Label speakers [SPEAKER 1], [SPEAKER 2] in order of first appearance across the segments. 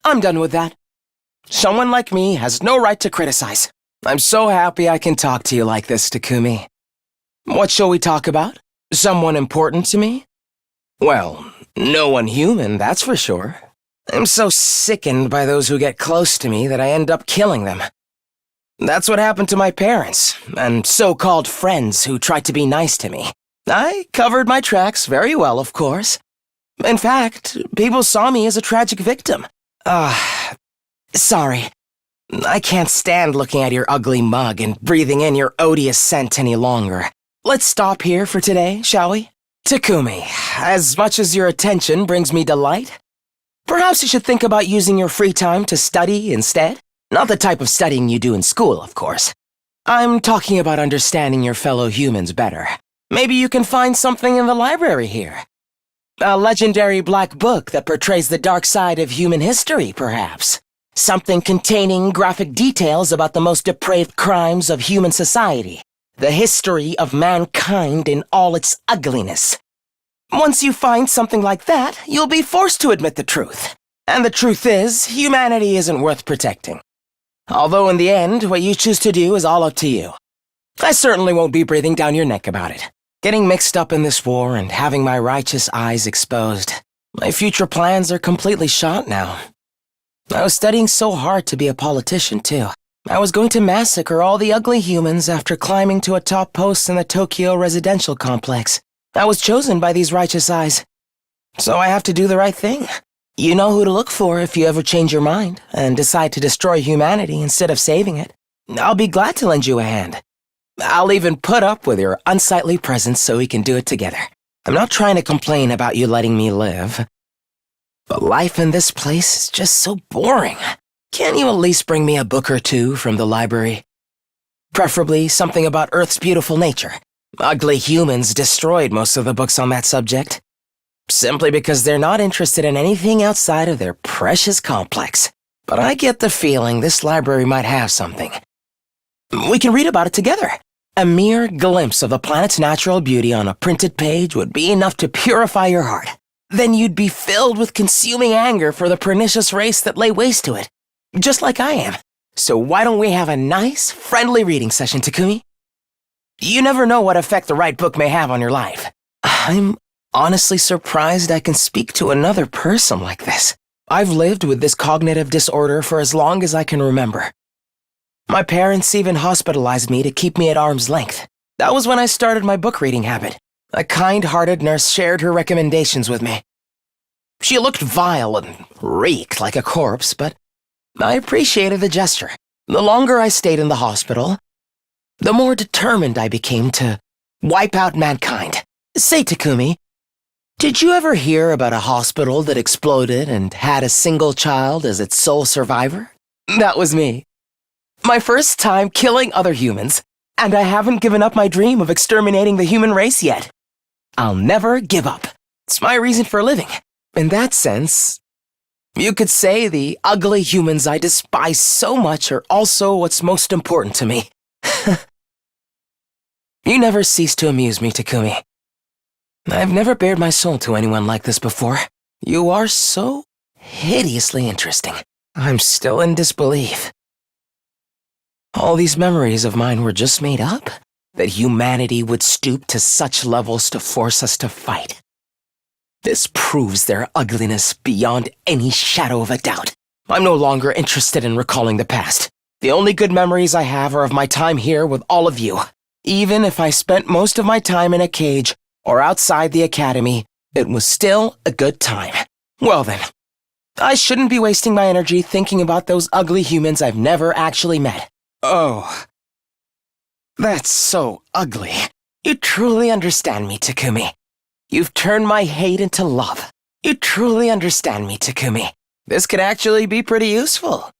[SPEAKER 1] I'm done with that. Someone like me has no right to criticize. I'm so happy I can talk to you like this, Takumi. What shall we talk about? Someone important to me? Well, no one human, that's for sure. I'm so sickened by those who get close to me that I end up killing them. That's what happened to my parents, and so-called friends who tried to be nice to me. I covered my tracks very well, of course. In fact, people saw me as a tragic victim. Sorry. I can't stand looking at your ugly mug and breathing in your odious scent any longer. Let's stop here for today, shall we? Takumi, as much as your attention brings me delight, perhaps you should think about using your free time to study instead. Not the type of studying you do in school, of course. I'm talking about understanding your fellow humans better. Maybe you can find something in the library here. A legendary black book that portrays the dark side of human history, perhaps. Something containing graphic details about the most depraved crimes of human society. The history of mankind in all its ugliness. Once you find something like that, you'll be forced to admit the truth. And the truth is, humanity isn't worth protecting. Although in the end, what you choose to do is all up to you. I certainly won't be breathing down your neck about it. Getting mixed up in this war and having my righteous eyes exposed. My future plans are completely shot now. I was studying so hard to be a politician, too. I was going to massacre all the ugly humans after climbing to a top post in the Tokyo residential complex. I was chosen by these righteous eyes. So I have to do the right thing. You know who to look for if you ever change your mind and decide to destroy humanity instead of saving it. I'll be glad to lend you a hand. I'll even put up with your unsightly presence so we can do it together. I'm not trying to complain about you letting me live, but life in this place is just so boring. Can't you at least bring me a book or two from the library? Preferably something about Earth's beautiful nature. Ugly humans destroyed most of the books on that subject. Simply because they're not interested in anything outside of their precious complex. But I get the feeling this library might have something. We can read about it together. A mere glimpse of the planet's natural beauty on a printed page would be enough to purify your heart. Then you'd be filled with consuming anger for the pernicious race that lay waste to it. Just like I am. So why don't we have a nice, friendly reading session, Takumi? You never know what effect the right book may have on your life. I'm honestly surprised I can speak to another person like this. I've lived with this cognitive disorder for as long as I can remember. My parents even hospitalized me to keep me at arm's length. That was when I started my book reading habit. A kind-hearted nurse shared her recommendations with me. She looked vile and reeked like a corpse, but I appreciated the gesture. The longer I stayed in the hospital, the more determined I became to wipe out mankind. Say, Takumi, did you ever hear about a hospital that exploded and had a single child as its sole survivor? That was me. My first time killing other humans, and I haven't given up my dream of exterminating the human race yet. I'll never give up. It's my reason for living. In that sense, you could say the ugly humans I despise so much are also what's most important to me. You never cease to amuse me, Takumi. I've never bared my soul to anyone like this before. You are so hideously interesting. I'm still in disbelief. All these memories of mine were just made up? That humanity would stoop to such levels to force us to fight? This proves their ugliness beyond any shadow of a doubt. I'm no longer interested in recalling the past. The only good memories I have are of my time here with all of you. Even if I spent most of my time in a cage or outside the academy, it was still a good time. Well then, I shouldn't be wasting my energy thinking about those ugly humans I've never actually met. Oh, that's so ugly. You truly understand me, Takumi. You've turned my hate into love. You truly understand me, Takumi. This could actually be pretty useful.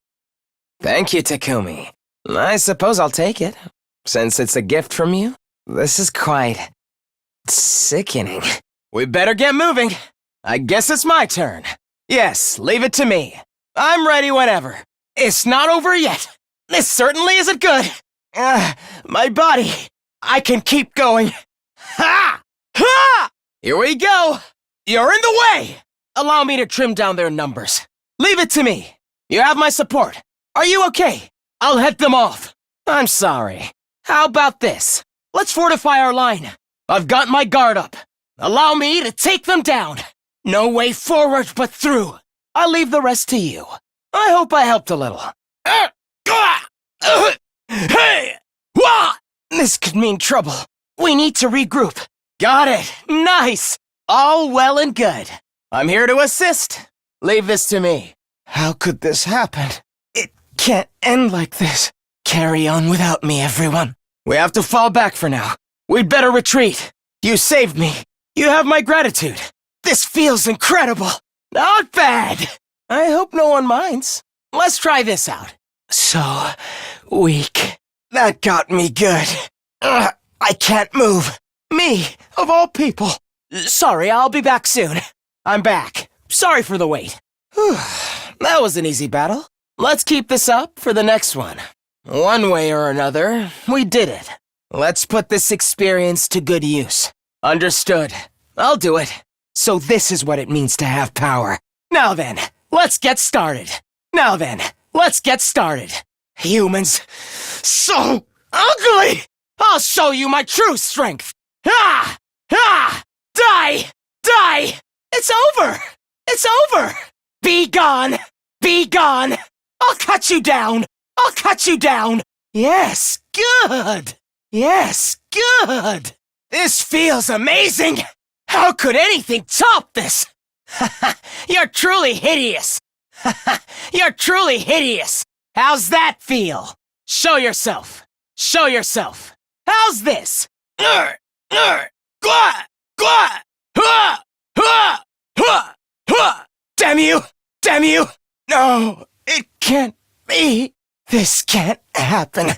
[SPEAKER 1] Thank you, Takumi. I suppose I'll take it. Since it's a gift from you, this is quite sickening. We better get moving. I guess it's my turn. Yes, leave it to me. I'm ready whenever. It's not over yet. This certainly isn't good. My body. I can keep going. Ha! Ha! Here we go. You're in the way. Allow me to trim down their numbers. Leave it to me. You have my support. Are you okay? I'll head them off. I'm sorry. How about this? Let's fortify our line. I've got my guard up. Allow me to take them down. No way forward but through. I'll leave the rest to you. I hope I helped a little. This could mean trouble. We need to regroup. Got it. Nice. All well and good. I'm here to assist. Leave this to me. How could this happen? It can't end like this. Carry on without me, everyone. We have to fall back for now. We'd better retreat. You saved me. You have my gratitude. This feels incredible. Not bad. I hope no one minds. Let's try this out. So weak. That got me good. I can't move. Me, of all people. Sorry, I'll be back soon. I'm back. Sorry for the wait. That was an easy battle. Let's keep this up for the next one. One way or another, we did it. Let's put this experience to good use. Understood. I'll do it. So this is what it means to have power. Now then, let's get started. Humans, so ugly! I'll show you my true strength. Die! It's over! Be gone! I'll cut you down! Yes, good! This feels amazing! How could anything top this? You're truly hideous! How's that feel? Show yourself! How's this? Damn you! No, it can't be. This can't happen.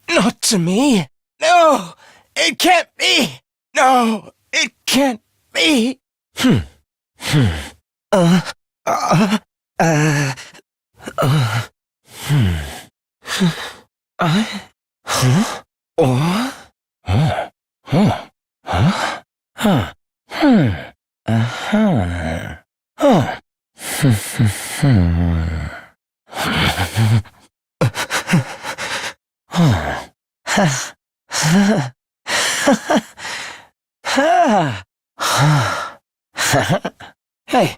[SPEAKER 1] Not to me. No, it can't be. No, it can't be. Hey.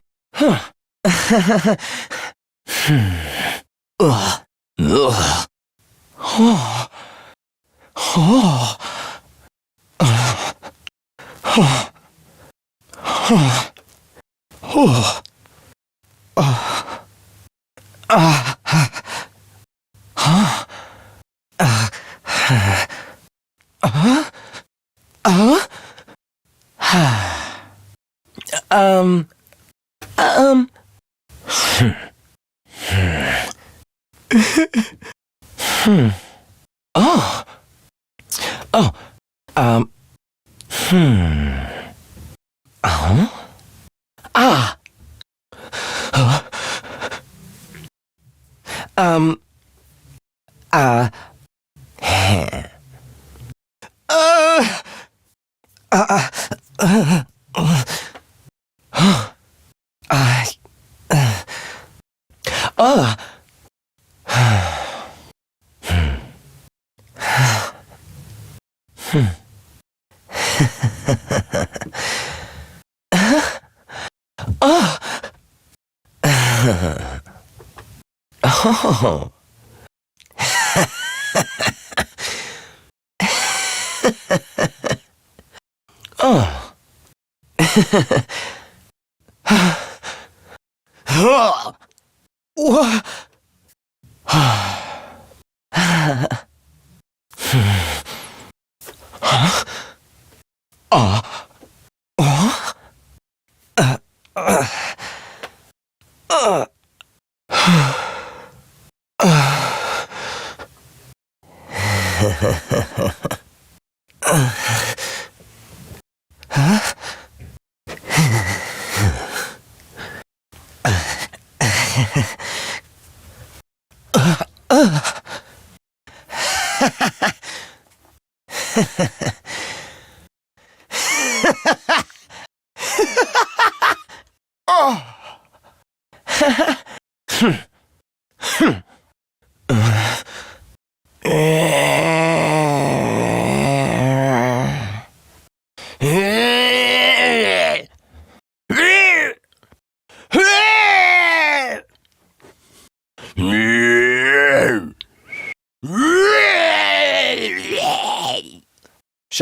[SPEAKER 1] Shall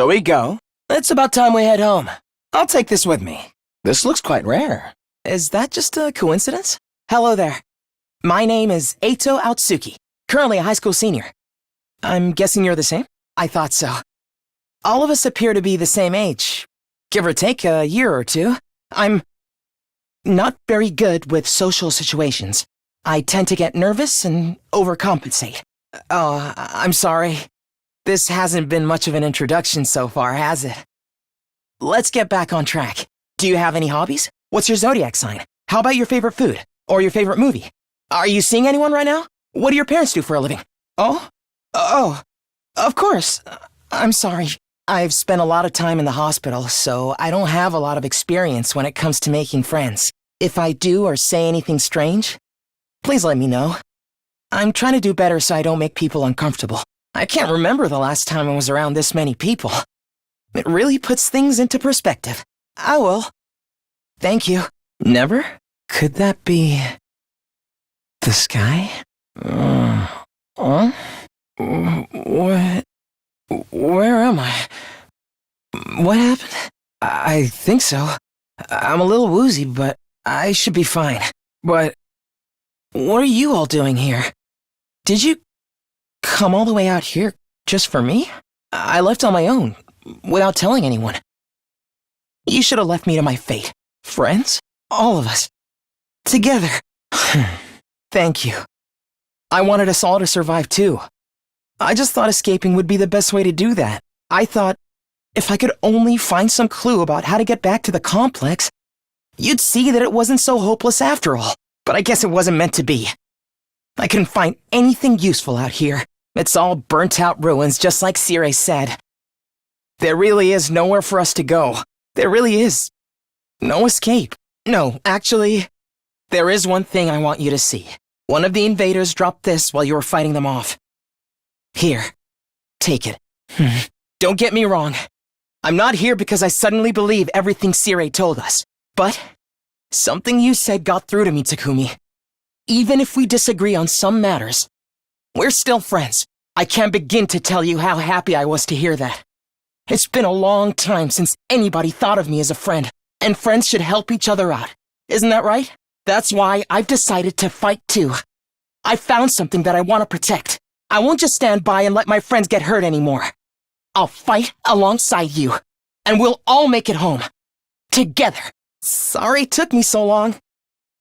[SPEAKER 1] we go? It's about time we head home. I'll take this with me. This looks quite rare. Is that just a coincidence? Hello there. My name is Eito Aotsuki, currently a high school senior. I'm guessing you're the same? I thought so. All of us appear to be the same age, give or take a year or two. I'm not very good with social situations. I tend to get nervous and overcompensate. Oh, I'm sorry. This hasn't been much of an introduction so far, has it? Let's get back on track. Do you have any hobbies? What's your zodiac sign? How about your favorite food? Or your favorite movie? Are you seeing anyone right now? What do your parents do for a living? Oh, of course. I'm sorry. I've spent a lot of time in the hospital, so I don't have a lot of experience when it comes to making friends. If I do or say anything strange, please let me know. I'm trying to do better so I don't make people uncomfortable. I can't remember the last time I was around this many people. It really puts things into perspective. I will. Thank you. Never? Could that be... the sky? What? Where am I? What happened? I think so. I'm a little woozy, but I should be fine. But what are you all doing here? Did you come all the way out here just for me? I left on my own, without telling anyone. You should have left me to my fate. Friends? All of us. Together. Thank you. I wanted us all to survive too. I just thought escaping would be the best way to do that. I thought if I could only find some clue about how to get back to the complex, you'd see that it wasn't so hopeless after all. But I guess it wasn't meant to be. I couldn't find anything useful out here. It's all burnt-out ruins, just like Sire said. There really is nowhere for us to go. There really is no escape. No, actually, there is one thing I want you to see. One of the invaders dropped this while you were fighting them off. Here, take it. Don't get me wrong. I'm not here because I suddenly believe everything Sire told us. But something you said got through to me, Takumi. Even if we disagree on some matters, we're still friends. I can't begin to tell you how happy I was to hear that. It's been a long time since anybody thought of me as a friend, and friends should help each other out. Isn't that right? That's why I've decided to fight too. I found something that I want to protect. I won't just stand by and let my friends get hurt anymore. I'll fight alongside you, and we'll all make it home. Together. Sorry it took me so long,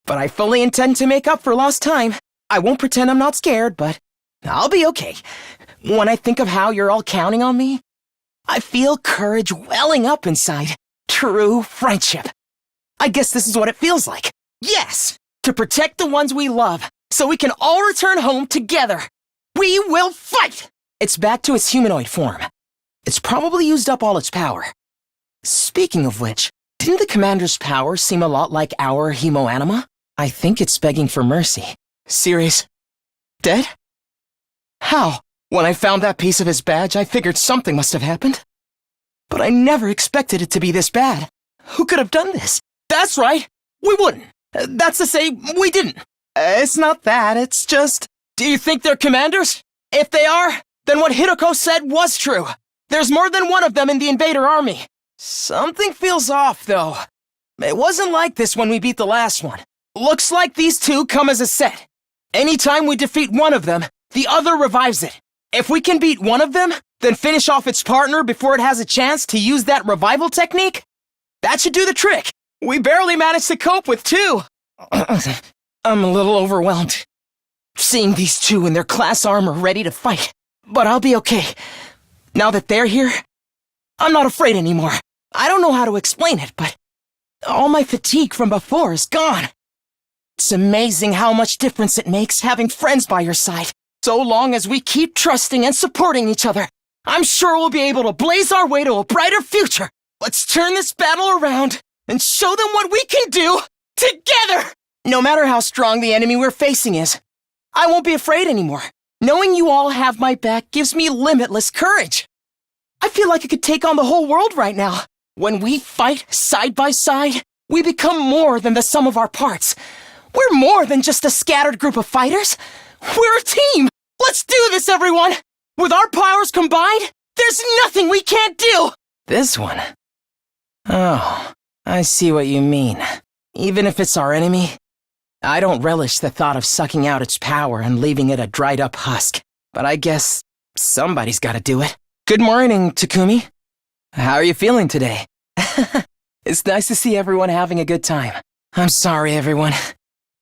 [SPEAKER 1] but I fully intend to make up for lost time. I won't pretend I'm not scared, but I'll be okay. When I think of how you're all counting on me, I feel courage welling up inside. True friendship. I guess this is what it feels like. Yes! To protect the ones we love, so we can all return home together. We will fight! It's back to its humanoid form. It's probably used up all its power. Speaking of which, didn't the commander's power seem a lot like our hemoanima? I think it's begging for mercy. Serious? Dead? How? When I found that piece of his badge, I figured something must have happened. But I never expected it to be this bad. Who could have done this? That's right! We wouldn't! That's to say, we didn't. It's not that, it's just... Do you think they're commanders? If they are, then what Hideko said was true. There's more than one of them in the invader army. Something feels off, though. It wasn't like this when we beat the last one. Looks like these two come as a set. Anytime we defeat one of them, the other revives it. If we can beat one of them, then finish off its partner before it has a chance to use that revival technique, that should do the trick. We barely managed to cope with two. I'm a little overwhelmed. Seeing these two in their class armor ready to fight. But I'll be okay. Now that they're here, I'm not afraid anymore. I don't know how to explain it, but all my fatigue from before is gone. It's amazing how much difference it makes having friends by your side. So long as we keep trusting and supporting each other, I'm sure we'll be able to blaze our way to a brighter future. Let's turn this battle around and show them what we can do together! No matter how strong the enemy we're facing is, I won't be afraid anymore. Knowing you all have my back gives me limitless courage. I feel like I could take on the whole world right now. When we fight side by side, we become more than the sum of our parts. We're more than just a scattered group of fighters. We're a team! Let's do this, everyone! With our powers combined, there's nothing we can't do! This one? Oh, I see what you mean. Even if it's our enemy, I don't relish the thought of sucking out its power and leaving it a dried-up husk. But I guess somebody's gotta do it. Good morning, Takumi. How are you feeling today? It's nice to see everyone having a good time. I'm sorry, everyone.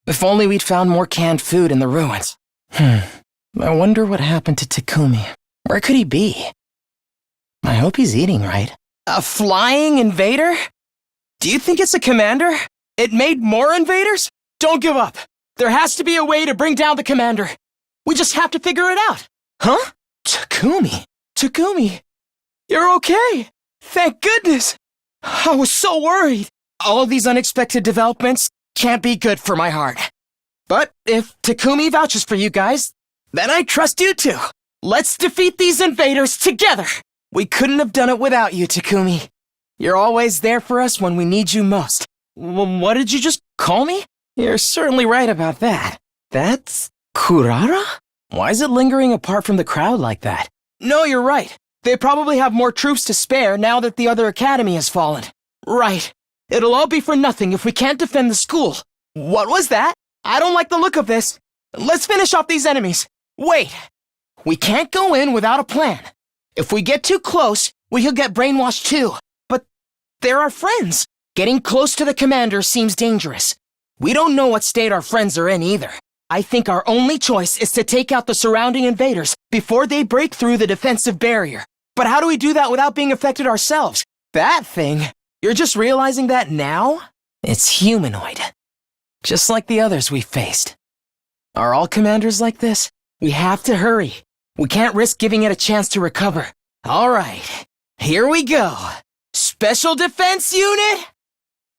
[SPEAKER 1] If only we'd found more canned food in the ruins. I wonder what happened to Takumi. Where could he be? I hope he's eating right. A flying invader? Do you think it's a commander? It made more invaders? Don't give up. There has to be a way to bring down the commander. We just have to figure it out. Huh? Takumi. Takumi. You're okay. Thank goodness. I was so worried. All of these unexpected developments can't be good for my heart. But if Takumi vouches for you guys, then I trust you too. Let's defeat these invaders together. We couldn't have done it without you, Takumi. You're always there for us when we need you most. What did you just call me? You're certainly right about that. That's Kurara? Why is it lingering apart from the crowd like that? No, you're right. They probably have more troops to spare now that the other academy has fallen. Right. It'll all be for nothing if we can't defend the school. What was that? I don't like the look of this. Let's finish off these enemies. Wait. We can't go in without a plan. If we get too close, we could get brainwashed too. But they're our friends. Getting close to the commander seems dangerous. We don't know what state our friends are in either. I think our only choice is to take out the surrounding invaders before they break through the defensive barrier. But how do we do that without being affected ourselves? That thing? You're just realizing that now? It's humanoid. Just like the others we faced. Are all commanders like this? We have to hurry. We can't risk giving it a chance to recover. All right, here we go. Special Defense Unit,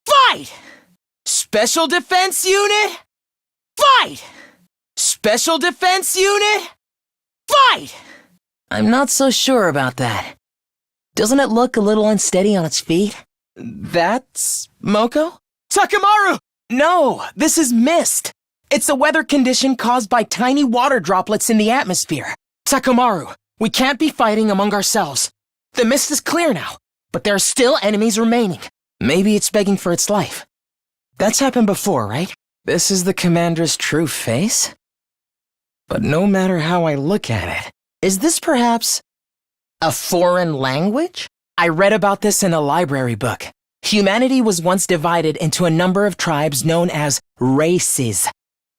[SPEAKER 1] fight! Special Defense Unit, fight! Special Defense Unit, fight! I'm not so sure about that. Doesn't it look a little unsteady on its feet? That's Moko? Takemaru! No, this is mist. It's a weather condition caused by tiny water droplets in the atmosphere. Takemaru, we can't be fighting among ourselves. The mist is clear now, but there are still enemies remaining. Maybe it's begging for its life. That's happened before, right? This is the commander's true face? But no matter how I look at it, is this perhaps a foreign language? I read about this in a library book. Humanity was once divided into a number of tribes known as races.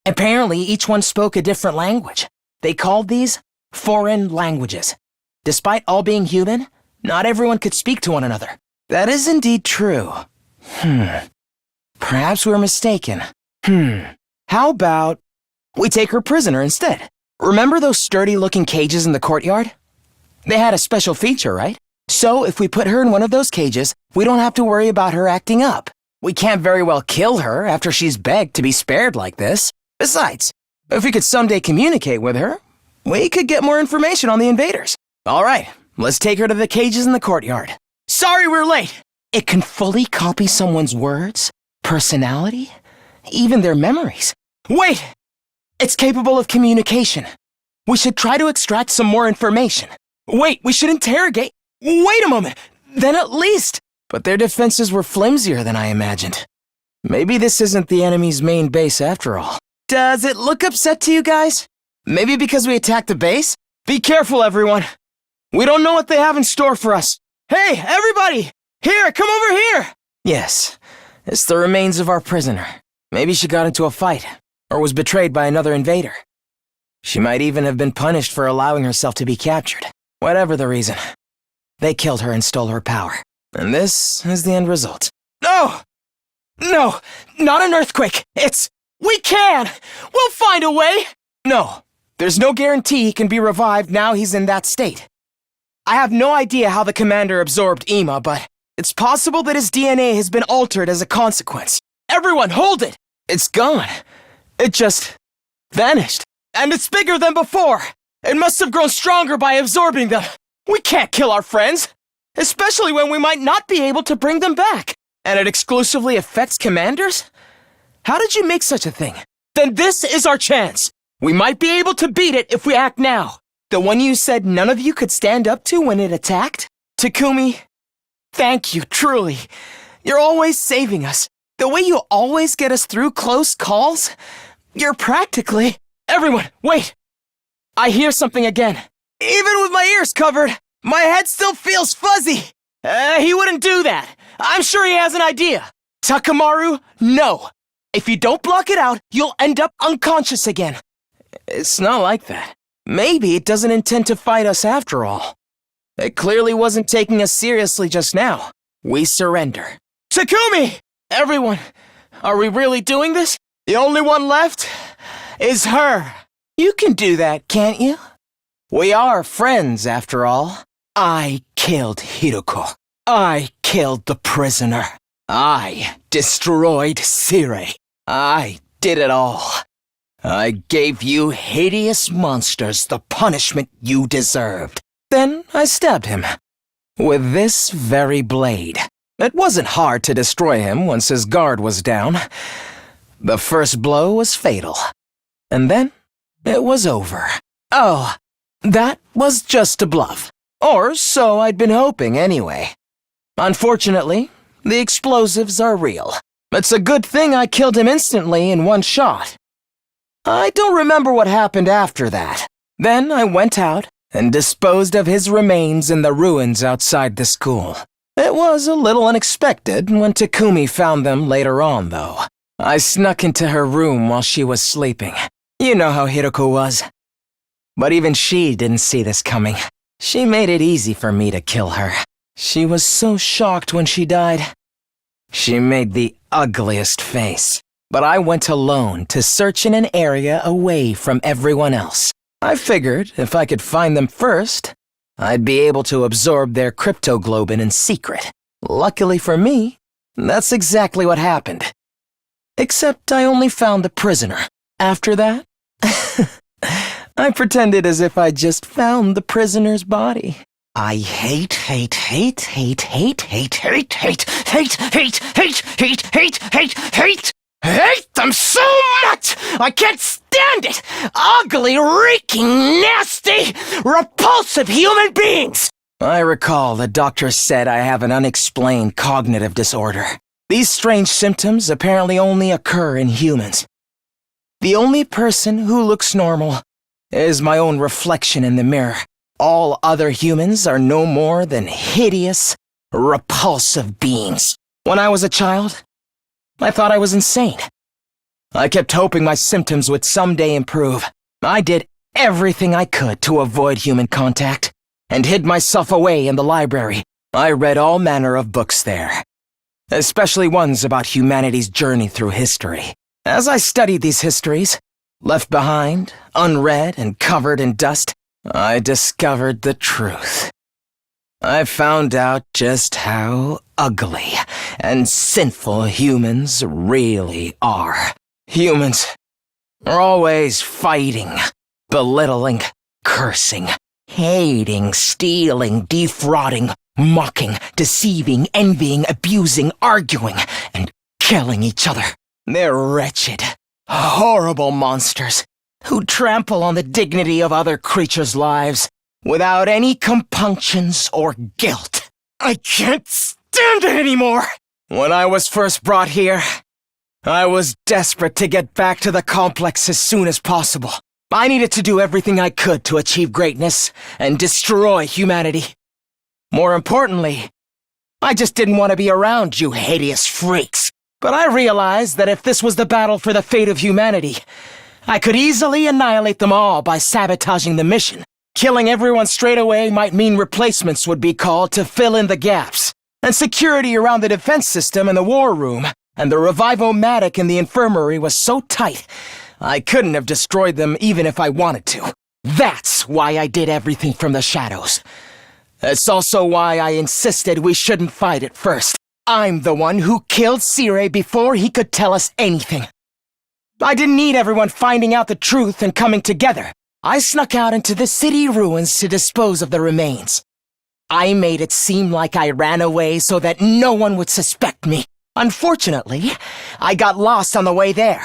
[SPEAKER 1] Apparently, each one spoke a different language. They called these foreign languages. Despite all being human, not everyone could speak to one another. That is indeed true. Perhaps we're mistaken. How about we take her prisoner instead? Remember those sturdy-looking cages in the courtyard? They had a special feature, right? So if we put her in one of those cages, we don't have to worry about her acting up. We can't very well kill her after she's begged to be spared like this. Besides, if we could someday communicate with her, we could get more information on the invaders. All right, let's take her to the cages in the courtyard. Sorry we're late. It can fully copy someone's words, personality, even their memories. Wait! It's capable of communication. We should try to extract some more information. Wait, we should interrogate. Wait a moment. Then at least. But their defenses were flimsier than I imagined. Maybe this isn't the enemy's main base after all. Does it look upset to you guys? Maybe because we attacked the base? Be careful, everyone. We don't know what they have in store for us. Hey, everybody! Here, come over here! Yes, it's the remains of our prisoner. Maybe she got into a fight, or was betrayed by another invader. She might even have been punished for allowing herself to be captured. Whatever the reason, they killed her and stole her power. And this is the end result. No! No, not an earthquake. We can! We'll find a way! No, there's no guarantee he can be revived now he's in that state. I have no idea how the commander absorbed Ima, but it's possible that his DNA has been altered as a consequence. Everyone, hold it! It's gone. It just vanished. And it's bigger than before! It must have grown stronger by absorbing them! We can't kill our friends! Especially when we might not be able to bring them back! And it exclusively affects commanders? How did you make such a thing? Then this is our chance! We might be able to beat it if we act now! The one you said none of you could stand up to when it attacked? Takumi, thank you, truly. You're always saving us. The way you always get us through close calls, you're practically... Everyone, wait! I hear something again. Even with my ears covered, my head still feels fuzzy. He wouldn't do that. I'm sure he has an idea. Takamaru, no. If you don't block it out, you'll end up unconscious again. It's not like that. Maybe it doesn't intend to fight us after all. It clearly wasn't taking us seriously just now. We surrender. Takumi! Everyone, are we really doing this? The only one left is her. You can do that, can't you? We are friends, after all. I killed Hiroko. I killed the prisoner. I destroyed Sire. I did it all. I gave you hideous monsters the punishment you deserved. Then I stabbed him. With this very blade. It wasn't hard to destroy him once his guard was down. The first blow was fatal. And then it was over. Oh, that was just a bluff. Or so I'd been hoping anyway. Unfortunately, the explosives are real. It's a good thing I killed him instantly in one shot. I don't remember what happened after that. Then I went out and disposed of his remains in the ruins outside the school. It was a little unexpected when Takumi found them later on, though. I snuck into her room while she was sleeping. You know how Hiroko was. But even she didn't see this coming. She made it easy for me to kill her. She was so shocked when she died. She made the ugliest face. But I went alone to search in an area away from everyone else. I figured if I could find them first, I'd be able to absorb their cryptoglobin in secret. Luckily for me, that's exactly what happened. Except I only found the prisoner. After that, I pretended as if I just found the prisoner's body. I hate them so much! I can't stand it! Ugly, reeking, nasty, repulsive human beings! I recall the doctor said I have an unexplained cognitive disorder. These strange symptoms apparently only occur in humans. The only person who looks normal is my own reflection in the mirror. All other humans are no more than hideous, repulsive beings. When I was a child, I thought I was insane. I kept hoping my symptoms would someday improve. I did everything I could to avoid human contact, and hid myself away in the library. I read all manner of books there, especially ones about humanity's journey through history. As I studied these histories, left behind, unread, and covered in dust, I discovered the truth. I found out just how ugly and sinful humans really are. Humans are always fighting, belittling, cursing, hating, stealing, defrauding, mocking, deceiving, envying, abusing, arguing, and killing each other. They're wretched, horrible monsters who trample on the dignity of other creatures' lives without any compunctions or guilt. I can't stand it anymore! When I was first brought here, I was desperate to get back to the complex as soon as possible. I needed to do everything I could to achieve greatness and destroy humanity. More importantly, I just didn't want to be around you hideous freaks. But I realized that if this was the battle for the fate of humanity, I could easily annihilate them all by sabotaging the mission. Killing everyone straight away might mean replacements would be called to fill in the gaps. And security around the defense system and the war room and the revivomatic in the infirmary was so tight, I couldn't have destroyed them even if I wanted to. That's why I did everything from the shadows. It's also why I insisted we shouldn't fight at first. I'm the one who killed Sire before he could tell us anything. I didn't need everyone finding out the truth and coming together. I snuck out into the city ruins to dispose of the remains. I made it seem like I ran away so that no one would suspect me. Unfortunately, I got lost on the way there.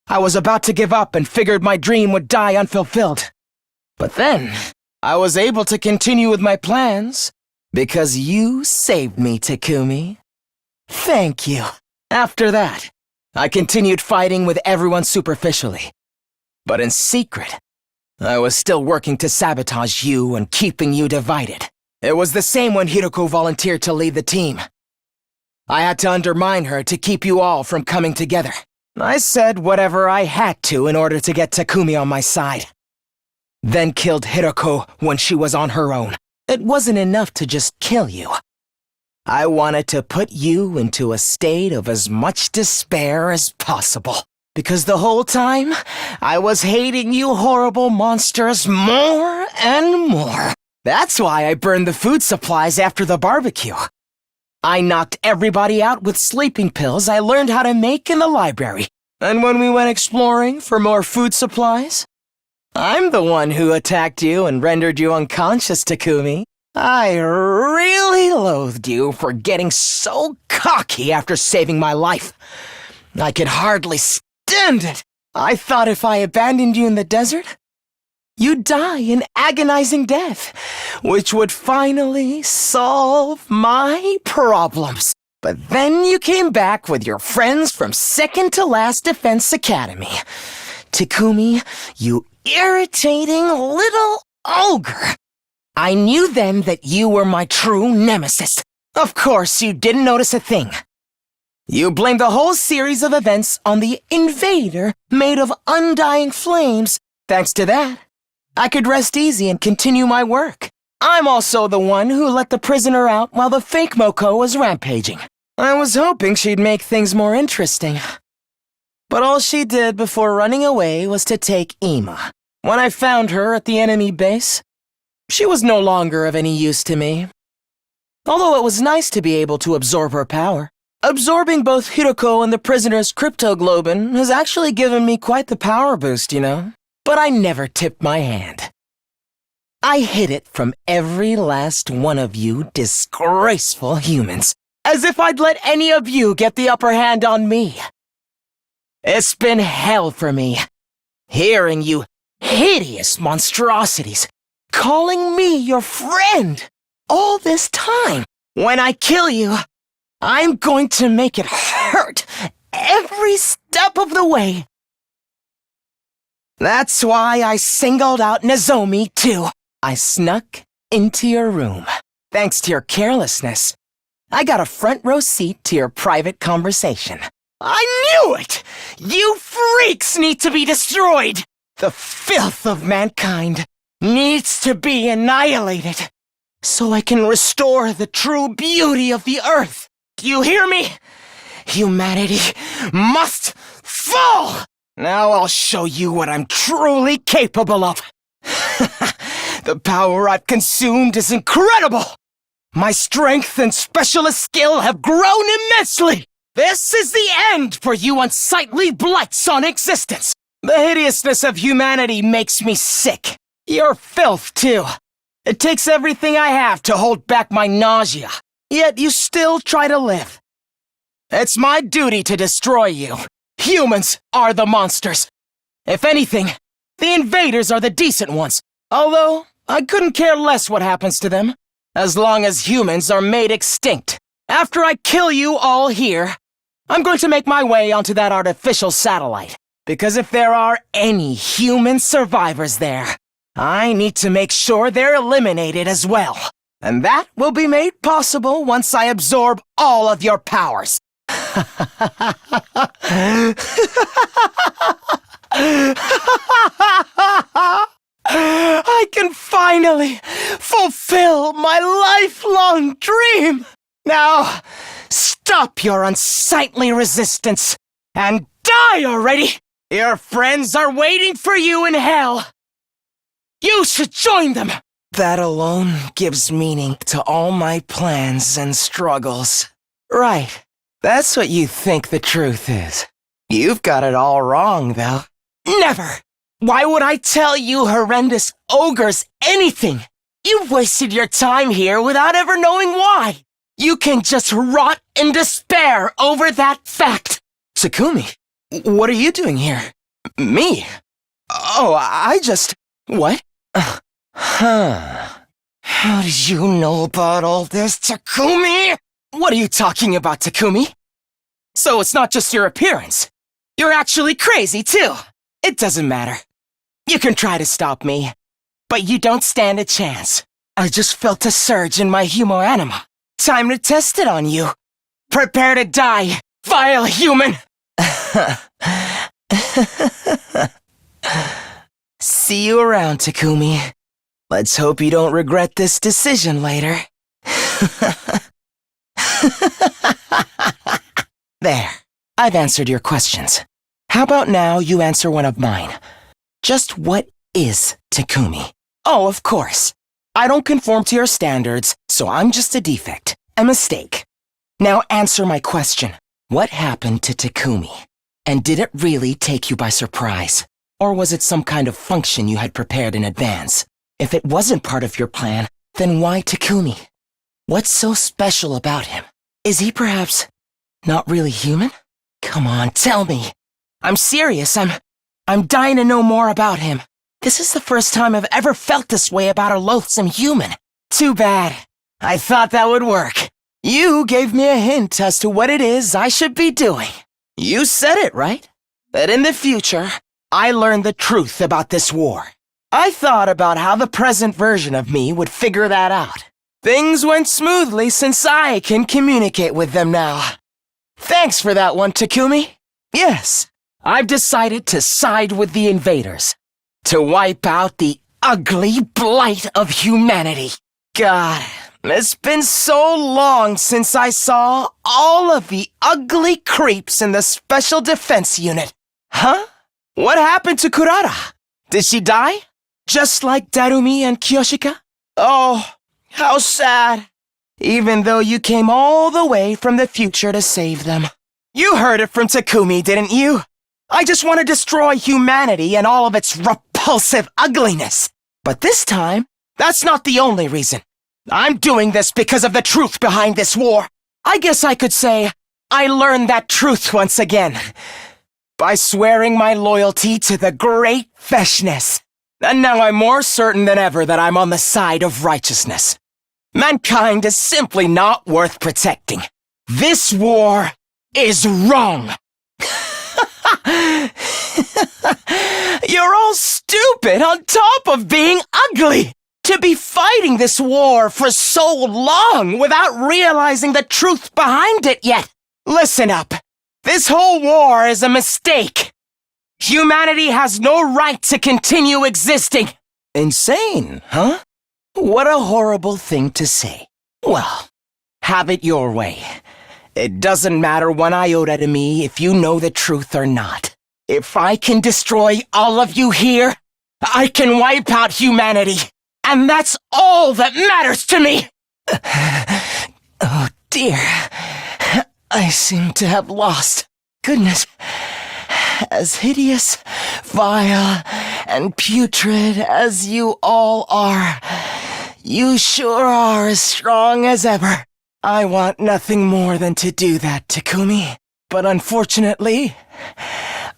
[SPEAKER 1] I was about to give up and figured my dream would die unfulfilled. But then, I was able to continue with my plans because you saved me, Takumi. Thank you. After that, I continued fighting with everyone superficially. But in secret, I was still working to sabotage you and keeping you divided. It was the same when Hiroko volunteered to lead the team. I had to undermine her to keep you all from coming together. I said whatever I had to in order to get Takumi on my side. Then killed Hiroko when she was on her own. It wasn't enough to just kill you. I wanted to put you into a state of as much despair as possible. Because the whole time, I was hating you horrible monsters more and more. That's why I burned the food supplies after the barbecue. I knocked everybody out with sleeping pills I learned how to make in the library. And when we went exploring for more food supplies, I'm the one who attacked you and rendered you unconscious, Takumi. I really loathed you for getting so cocky after saving my life. I could hardly stand it. I thought if I abandoned you in the desert, you'd die an agonizing death, which would finally solve my problems. But then you came back with your friends from second to last Defense Academy. Takumi, you irritating little ogre. I knew then that you were my true nemesis. Of course, you didn't notice a thing. You blamed the whole series of events on the invader made of undying flames. Thanks to that, I could rest easy and continue my work. I'm also the one who let the prisoner out while the fake Moko was rampaging. I was hoping she'd make things more interesting. But all she did before running away was to take Ima. When I found her at the enemy base, she was no longer of any use to me. Although it was nice to be able to absorb her power. Absorbing both Hiroko and the prisoner's cryptoglobin has actually given me quite the power boost, you know. But I never tipped my hand. I hid it from every last one of you disgraceful humans, as if I'd let any of you get the upper hand on me. It's been hell for me, hearing you hideous monstrosities calling me your friend all this time. When I kill you, I'm going to make it hurt every step of the way. That's why I singled out Nozomi, too. I snuck into your room. Thanks to your carelessness, I got a front row seat to your private conversation. I knew it! You freaks need to be destroyed! The filth of mankind needs to be annihilated, so I can restore the true beauty of the earth. Do you hear me? Humanity must fall! Now I'll show you what I'm truly capable of. The power I've consumed is incredible! My strength and specialist skill have grown immensely! This is the end for you unsightly blights on existence! The hideousness of humanity makes me sick. Your filth, too. It takes everything I have to hold back my nausea, yet you still try to live. It's my duty to destroy you. Humans are the monsters. If anything, the invaders are the decent ones, although I couldn't care less what happens to them, as long as humans are made extinct. After I kill you all here, I'm going to make my way onto that artificial satellite, because if there are any human survivors there, I need to make sure they're eliminated as well. And that will be made possible once I absorb all of your powers. I can finally fulfill my lifelong dream! Now, stop your unsightly resistance and die already! Your friends are waiting for you in hell! You should join them! That alone gives meaning to all my plans and struggles. Right, that's what you think the truth is. You've got it all wrong, though. Never! Why would I tell you horrendous ogres anything? You've wasted your time here without ever knowing why. You can just rot in despair over that fact. Takumi, what are you doing here? Me? Oh, I just... What? How did you know about all this, Takumi? What are you talking about, Takumi? So it's not just your appearance. You're actually crazy, too. It doesn't matter. You can try to stop me, but you don't stand a chance. I just felt a surge in my humo anima. Time to test it on you. Prepare to die, vile human! See you around, Takumi. Let's hope you don't regret this decision later. There. I've answered your questions. How about now you answer one of mine? Just what is Takumi? Oh, of course. I don't conform to your standards, so I'm just a defect, a mistake. Now answer my question. What happened to Takumi? And did it really take you by surprise? Or was it some kind of function you had prepared in advance? If it wasn't part of your plan, then why Takumi? What's so special about him? Is he perhaps not really human? Come on, tell me. I'm serious. I'm dying to know more about him. This is the first time I've ever felt this way about a loathsome human. Too bad. I thought that would work. You gave me a hint as to what it is I should be doing. You said it, right? That in the future, I learned the truth about this war. I thought about how the present version of me would figure that out. Things went smoothly since I can communicate with them now. Thanks for that one, Takumi. Yes, I've decided to side with the invaders. To wipe out the ugly blight of humanity. God, it's been so long since I saw all of the ugly creeps in the Special Defense Unit. Huh? What happened to Kurara? Did she die? Just like Darumi and Kiyoshika? Oh, how sad. Even though you came all the way from the future to save them. You heard it from Takumi, didn't you? I just want to destroy humanity and all of its repulsive ugliness. But this time, that's not the only reason. I'm doing this because of the truth behind this war. I guess I could say I learned that truth once again. By swearing my loyalty to the great Feshness. And now I'm more certain than ever that I'm on the side of righteousness. Mankind is simply not worth protecting. This war is wrong. You're all stupid on top of being ugly. To be fighting this war for so long without realizing the truth behind it yet. Listen up. This whole war is a mistake. Humanity has no right to continue existing. Insane, huh? What a horrible thing to say. Well, have it your way. It doesn't matter one iota to me if you know the truth or not. If I can destroy all of you here, I can wipe out humanity. And that's all that matters to me! Oh dear. I seem to have lost. Goodness. As hideous, vile, and putrid as you all are, you sure are as strong as ever. I want nothing more than to do that, Takumi. But unfortunately,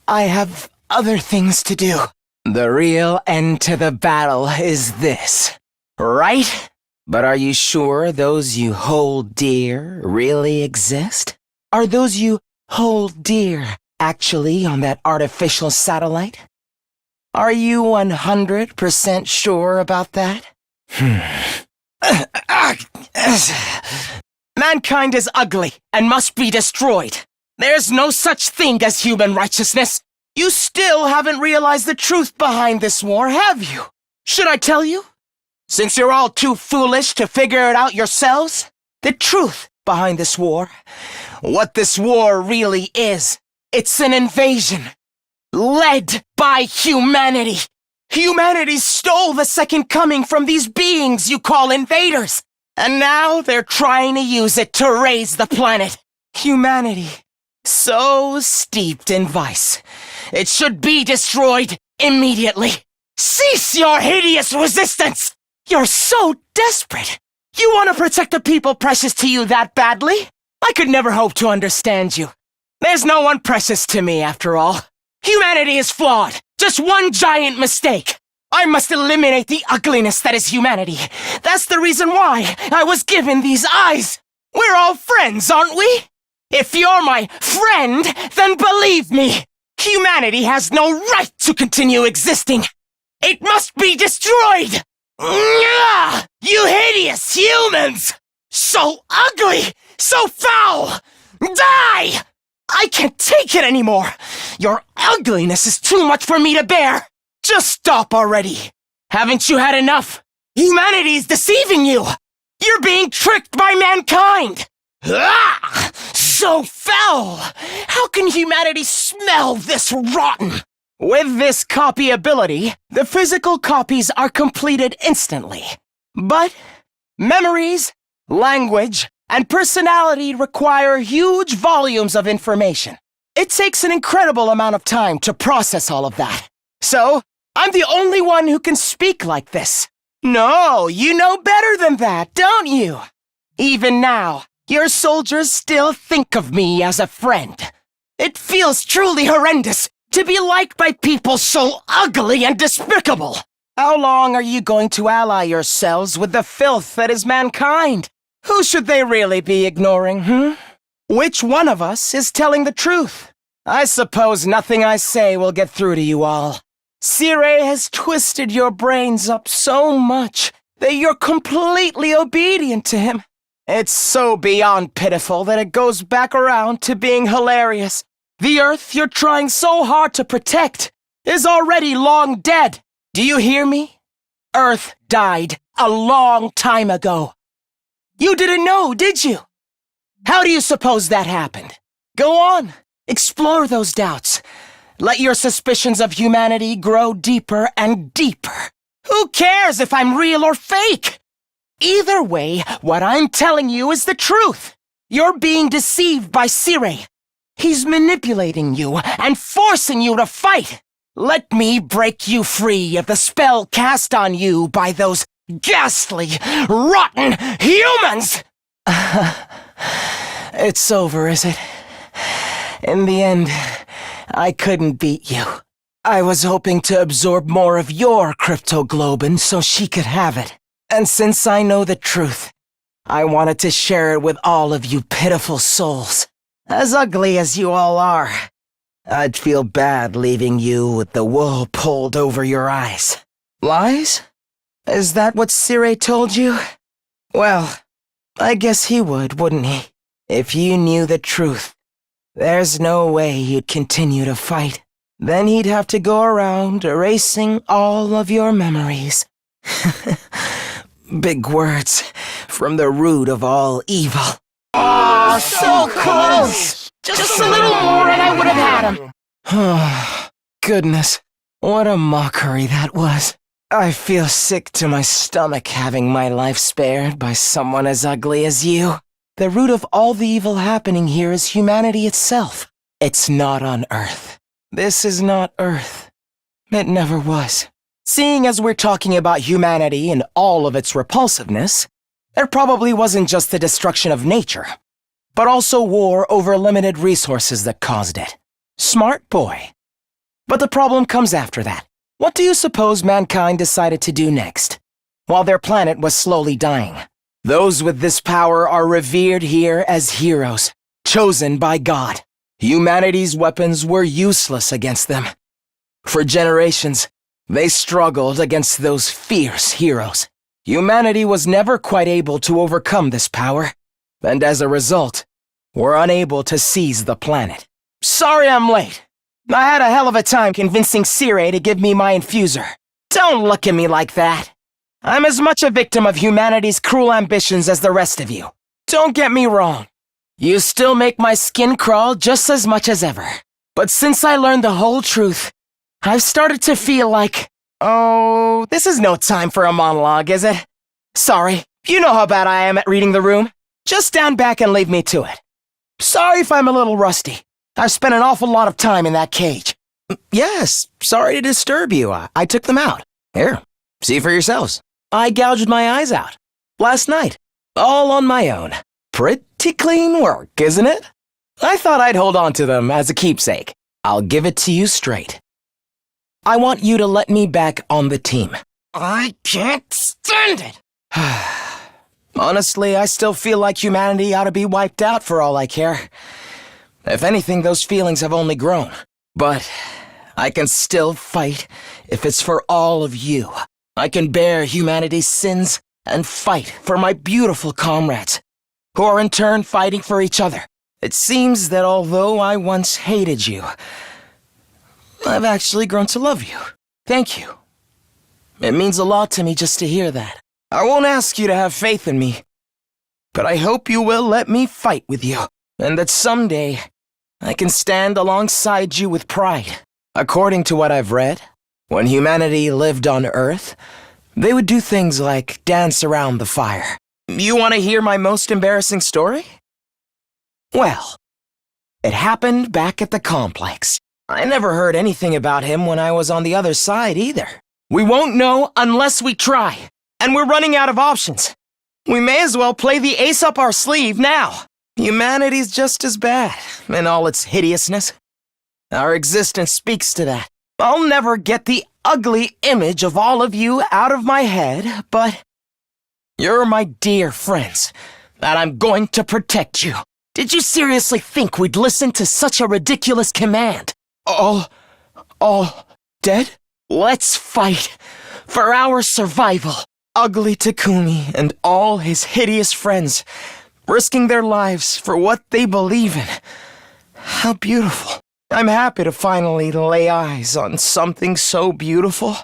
[SPEAKER 1] I have other things to do. The real end to the battle is this, right? But are you sure those you hold dear really exist? Are those you hold dear actually on that artificial satellite? Are you 100% sure about that? Mankind is ugly and must be destroyed. There's no such thing as human righteousness. You still haven't realized the truth behind this war, have you? Should I tell you? Since you're all too foolish to figure it out yourselves, the truth behind this war, what this war really is, it's an invasion. Led by humanity. Humanity stole the second coming from these beings you call invaders. And now they're trying to use it to raise the planet. Humanity So steeped in vice. It should be destroyed immediately. Cease your hideous resistance! You're so desperate. You want to protect the people precious to you that badly? I could never hope to understand you. There's no one precious to me, after all. Humanity is flawed. Just one giant mistake. I must eliminate the ugliness that is humanity. That's the reason why I was given these eyes. We're all friends, aren't we? If you're my friend, then believe me, humanity has no right to continue existing. It must be destroyed! You hideous humans! So ugly! So foul! Die! I can't take it anymore! Your ugliness is too much for me to bear! Just stop already! Haven't you had enough? Humanity is deceiving you! You're being tricked by mankind! So foul! How can humanity smell this rotten? With this copy ability, the physical copies are completed instantly. But memories, language, and personality require huge volumes of information. It takes an incredible amount of time to process all of that. So, I'm the only one who can speak like this. No, you know better than that, don't you? Even now, your soldiers still think of me as a friend. It feels truly horrendous to be liked by people so ugly and despicable. How long are you going to ally yourselves with the filth that is mankind? Who should they really be ignoring, Which one of us is telling the truth? I suppose nothing I say will get through to you all. Sire has twisted your brains up so much that you're completely obedient to him. It's so beyond pitiful that it goes back around to being hilarious. The Earth you're trying so hard to protect is already long dead. Do you hear me? Earth died a long time ago. You didn't know, did you? How do you suppose that happened? Go on, explore those doubts. Let your suspicions of humanity grow deeper and deeper. Who cares if I'm real or fake? Either way, what I'm telling you is the truth. You're being deceived by Sire. He's manipulating you and forcing you to fight. Let me break you free of the spell cast on you by those ghastly, rotten humans! It's over, is it? In the end, I couldn't beat you. I was hoping to absorb more of your cryptoglobin so she could have it. And since I know the truth, I wanted to share it with all of you pitiful souls. As ugly as you all are, I'd feel bad leaving you with the wool pulled over your eyes. Lies? Is that what Sire told you? Well, I guess he would, wouldn't he? If you knew the truth, there's no way you'd continue to fight. Then he'd have to go around erasing all of your memories. Big words from the root of all evil. Oh, so close! Just a little more and I would have had him. Oh, goodness, what a mockery that was. I feel sick to my stomach having my life spared by someone as ugly as you. The root of all the evil happening here is humanity itself. It's not on Earth. This is not Earth. It never was. Seeing as we're talking about humanity and all of its repulsiveness, it probably wasn't just the destruction of nature, but also war over limited resources that caused it. Smart boy. But the problem comes after that. What do you suppose mankind decided to do next? While their planet was slowly dying, those with this power are revered here as heroes, chosen by God. Humanity's weapons were useless against them. For generations, they struggled against those fierce heroes. Humanity was never quite able to overcome this power, and as a result, were unable to seize the planet. Sorry I'm late. I had a hell of a time convincing Sire to give me my infuser. Don't look at me like that. I'm as much a victim of humanity's cruel ambitions as the rest of you. Don't get me wrong. You still make my skin crawl just as much as ever. But since I learned the whole truth, I've started to feel like, oh, this is no time for a monologue, is it? Sorry, you know how bad I am at reading the room. Just stand back and leave me to it. Sorry if I'm a little rusty. I've spent an awful lot of time in that cage. Yes, sorry to disturb you. I took them out. Here, see for yourselves. I gouged my eyes out. Last night. All on my own. Pretty clean work, isn't it? I thought I'd hold on to them as a keepsake. I'll give it to you straight. I want you to let me back on the team. I can't stand it! Honestly, I still feel like humanity ought to be wiped out for all I care. If anything, those feelings have only grown. But I can still fight if it's for all of you. I can bear humanity's sins and fight for my beautiful comrades, who are in turn fighting for each other. It seems that although I once hated you, I've actually grown to love you. Thank you. It means a lot to me just to hear that. I won't ask you to have faith in me, but I hope you will let me fight with you, and that someday I can stand alongside you with pride. According to what I've read, when humanity lived on Earth, they would do things like dance around the fire. You want to hear my most embarrassing story? Well, it happened back at the complex. I never heard anything about him when I was on the other side either. We won't know unless we try, and we're running out of options. We may as well play the ace up our sleeve now. Humanity's just as bad in all its hideousness. Our existence speaks to that. I'll never get the ugly image of all of you out of my head, but you're my dear friends, and I'm going to protect you. Did you seriously think we'd listen to such a ridiculous command? All dead? Let's fight for our survival. Ugly Takumi and all his hideous friends, risking their lives for what they believe in. How beautiful. I'm happy to finally lay eyes on something so beautiful.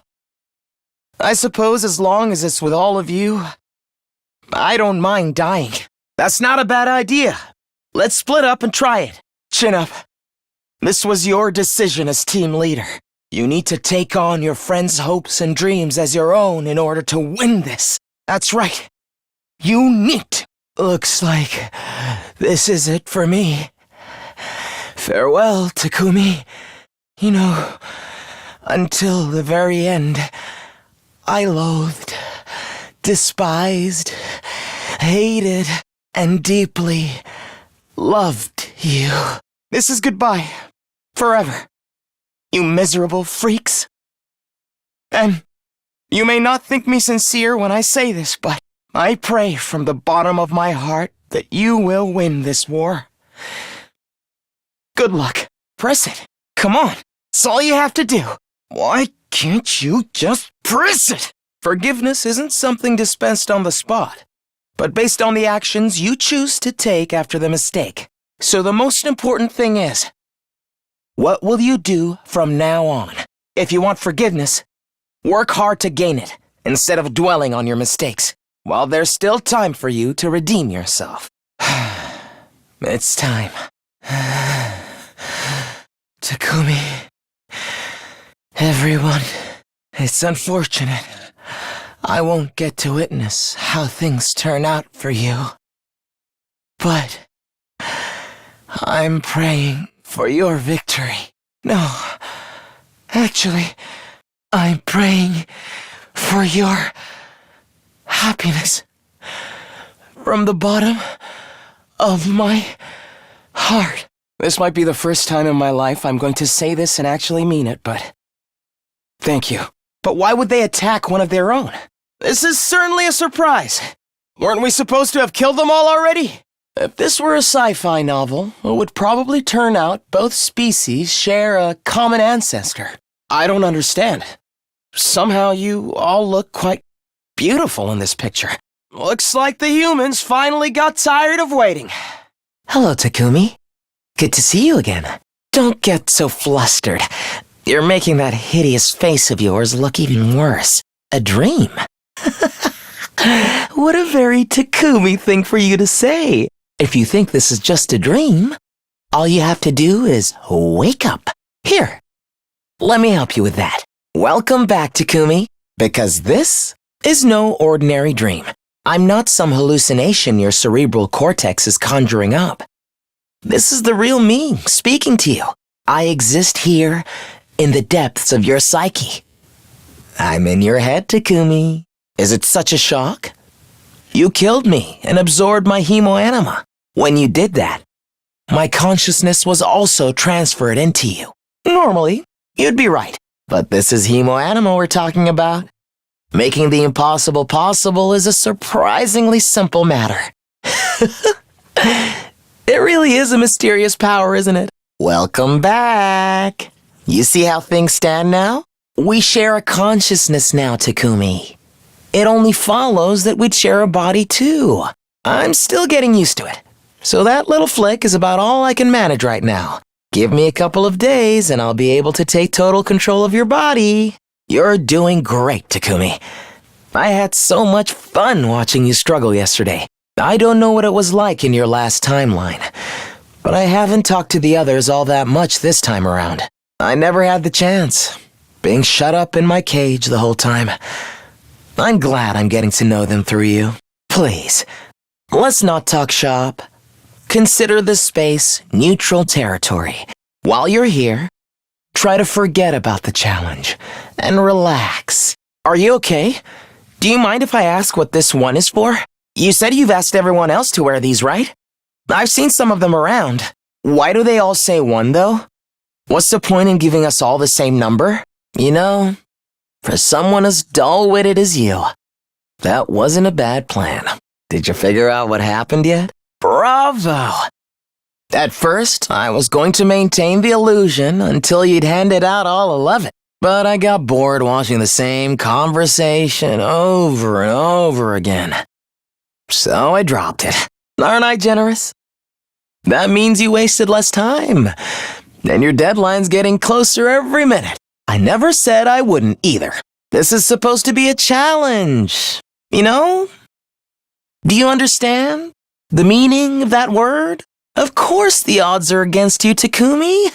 [SPEAKER 1] I suppose as long as it's with all of you, I don't mind dying. That's not a bad idea. Let's split up and try it. Chin up. This was your decision as team leader. You need to take on your friends' hopes and dreams as your own in order to win this. That's right. You need to. Looks like this is it for me. Farewell, Takumi. You know, until the very end, I loathed, despised, hated, and deeply loved you. This is goodbye. Forever. You miserable freaks. And you may not think me sincere when I say this, but I pray from the bottom of my heart that you will win this war. Good luck. Press it. Come on. It's all you have to do. Why can't you just press it? Forgiveness isn't something dispensed on the spot, but based on the actions you choose to take after the mistake. So the most important thing is, what will you do from now on? If you want forgiveness, work hard to gain it, instead of dwelling on your mistakes, while there's still time for you to redeem yourself. It's time. Takumi. Everyone, it's unfortunate. I won't get to witness how things turn out for you. But I'm praying for your victory. No, actually, I'm praying for your happiness. From the bottom of my heart. This might be the first time in my life I'm going to say this and actually mean it, but thank you. But why would they attack one of their own? This is certainly a surprise. Weren't we supposed to have killed them all already? If this were a sci-fi novel, it would probably turn out both species share a common ancestor. I don't understand. Somehow you all look quite beautiful in this picture. Looks like the humans finally got tired of waiting. Hello, Takumi. Good to see you again. Don't get so flustered. You're making that hideous face of yours look even worse. A dream. What a very Takumi thing for you to say. If you think this is just a dream, all you have to do is wake up. Here, let me help you with that. Welcome back, Takumi, because this is no ordinary dream. I'm not some hallucination your cerebral cortex is conjuring up. This is the real me speaking to you. I exist here in the depths of your psyche. I'm in your head, Takumi. Is it such a shock? You killed me and absorbed my hemoanima. When you did that, my consciousness was also transferred into you. Normally, you'd be right, but this is hemoanima we're talking about. Making the impossible possible is a surprisingly simple matter. It really is a mysterious power, isn't it? Welcome back. You see how things stand now? We share a consciousness now, Takumi. It only follows that we'd share a body too. I'm still getting used to it. So that little flick is about all I can manage right now. Give me a couple of days and I'll be able to take total control of your body. You're doing great, Takumi. I had so much fun watching you struggle yesterday. I don't know what it was like in your last timeline, but I haven't talked to the others all that much this time around. I never had the chance, being shut up in my cage the whole time. I'm glad I'm getting to know them through you. Please, let's not talk shop. Consider this space neutral territory. While you're here, try to forget about the challenge and relax. Are you okay? Do you mind if I ask what this one is for? You said you've asked everyone else to wear these, right? I've seen some of them around. Why do they all say one, though? What's the point in giving us all the same number? You know, for someone as dull-witted as you, that wasn't a bad plan. Did you figure out what happened yet? Bravo! At first, I was going to maintain the illusion until you'd handed out all 11, but I got bored watching the same conversation over and over again. So I dropped it. Aren't I generous? That means you wasted less time, and your deadline's getting closer every minute. I never said I wouldn't either. This is supposed to be a challenge, you know? Do you understand the meaning of that word? Of course the odds are against you, Takumi.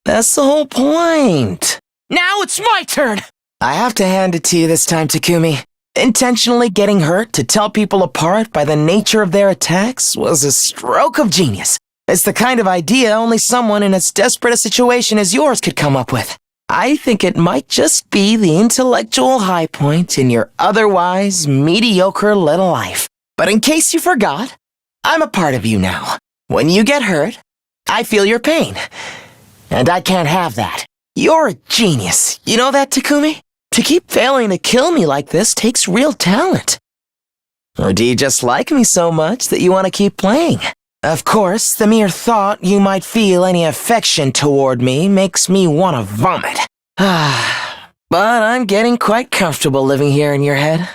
[SPEAKER 1] That's the whole point. Now it's my turn! I have to hand it to you this time, Takumi. Intentionally getting hurt to tell people apart by the nature of their attacks was a stroke of genius. It's the kind of idea only someone in as desperate a situation as yours could come up with. I think it might just be the intellectual high point in your otherwise mediocre little life. But in case you forgot, I'm a part of you now. When you get hurt, I feel your pain. And I can't have that. You're a genius. You know that, Takumi? To keep failing to kill me like this takes real talent. Or do you just like me so much that you want to keep playing? Of course, the mere thought you might feel any affection toward me makes me want to vomit. But I'm getting quite comfortable living here in your head.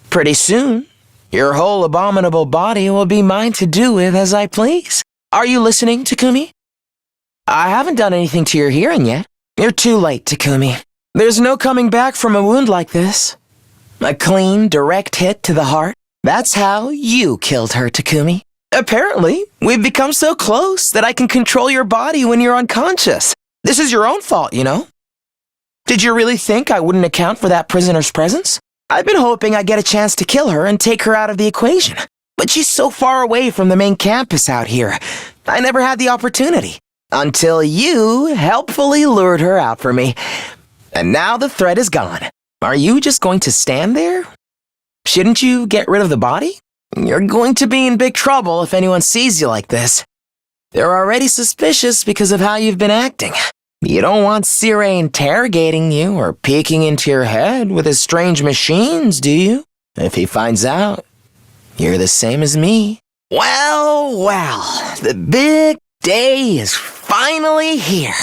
[SPEAKER 1] Pretty soon, your whole abominable body will be mine to do with as I please. Are you listening, Takumi? I haven't done anything to your hearing yet. You're too late, Takumi. There's no coming back from a wound like this. A clean, direct hit to the heart. That's how you killed her, Takumi. Apparently, we've become so close that I can control your body when you're unconscious. This is your own fault, you know? Did you really think I wouldn't account for that prisoner's presence? I've been hoping I'd get a chance to kill her and take her out of the equation. But she's so far away from the main campus out here, I never had the opportunity. Until you helpfully lured her out for me. And now the threat is gone. Are you just going to stand there? Shouldn't you get rid of the body? You're going to be in big trouble if anyone sees you like this. They're already suspicious because of how you've been acting. You don't want Sire interrogating you or peeking into your head with his strange machines, do you? If he finds out, you're the same as me. Well, the big day is finally here.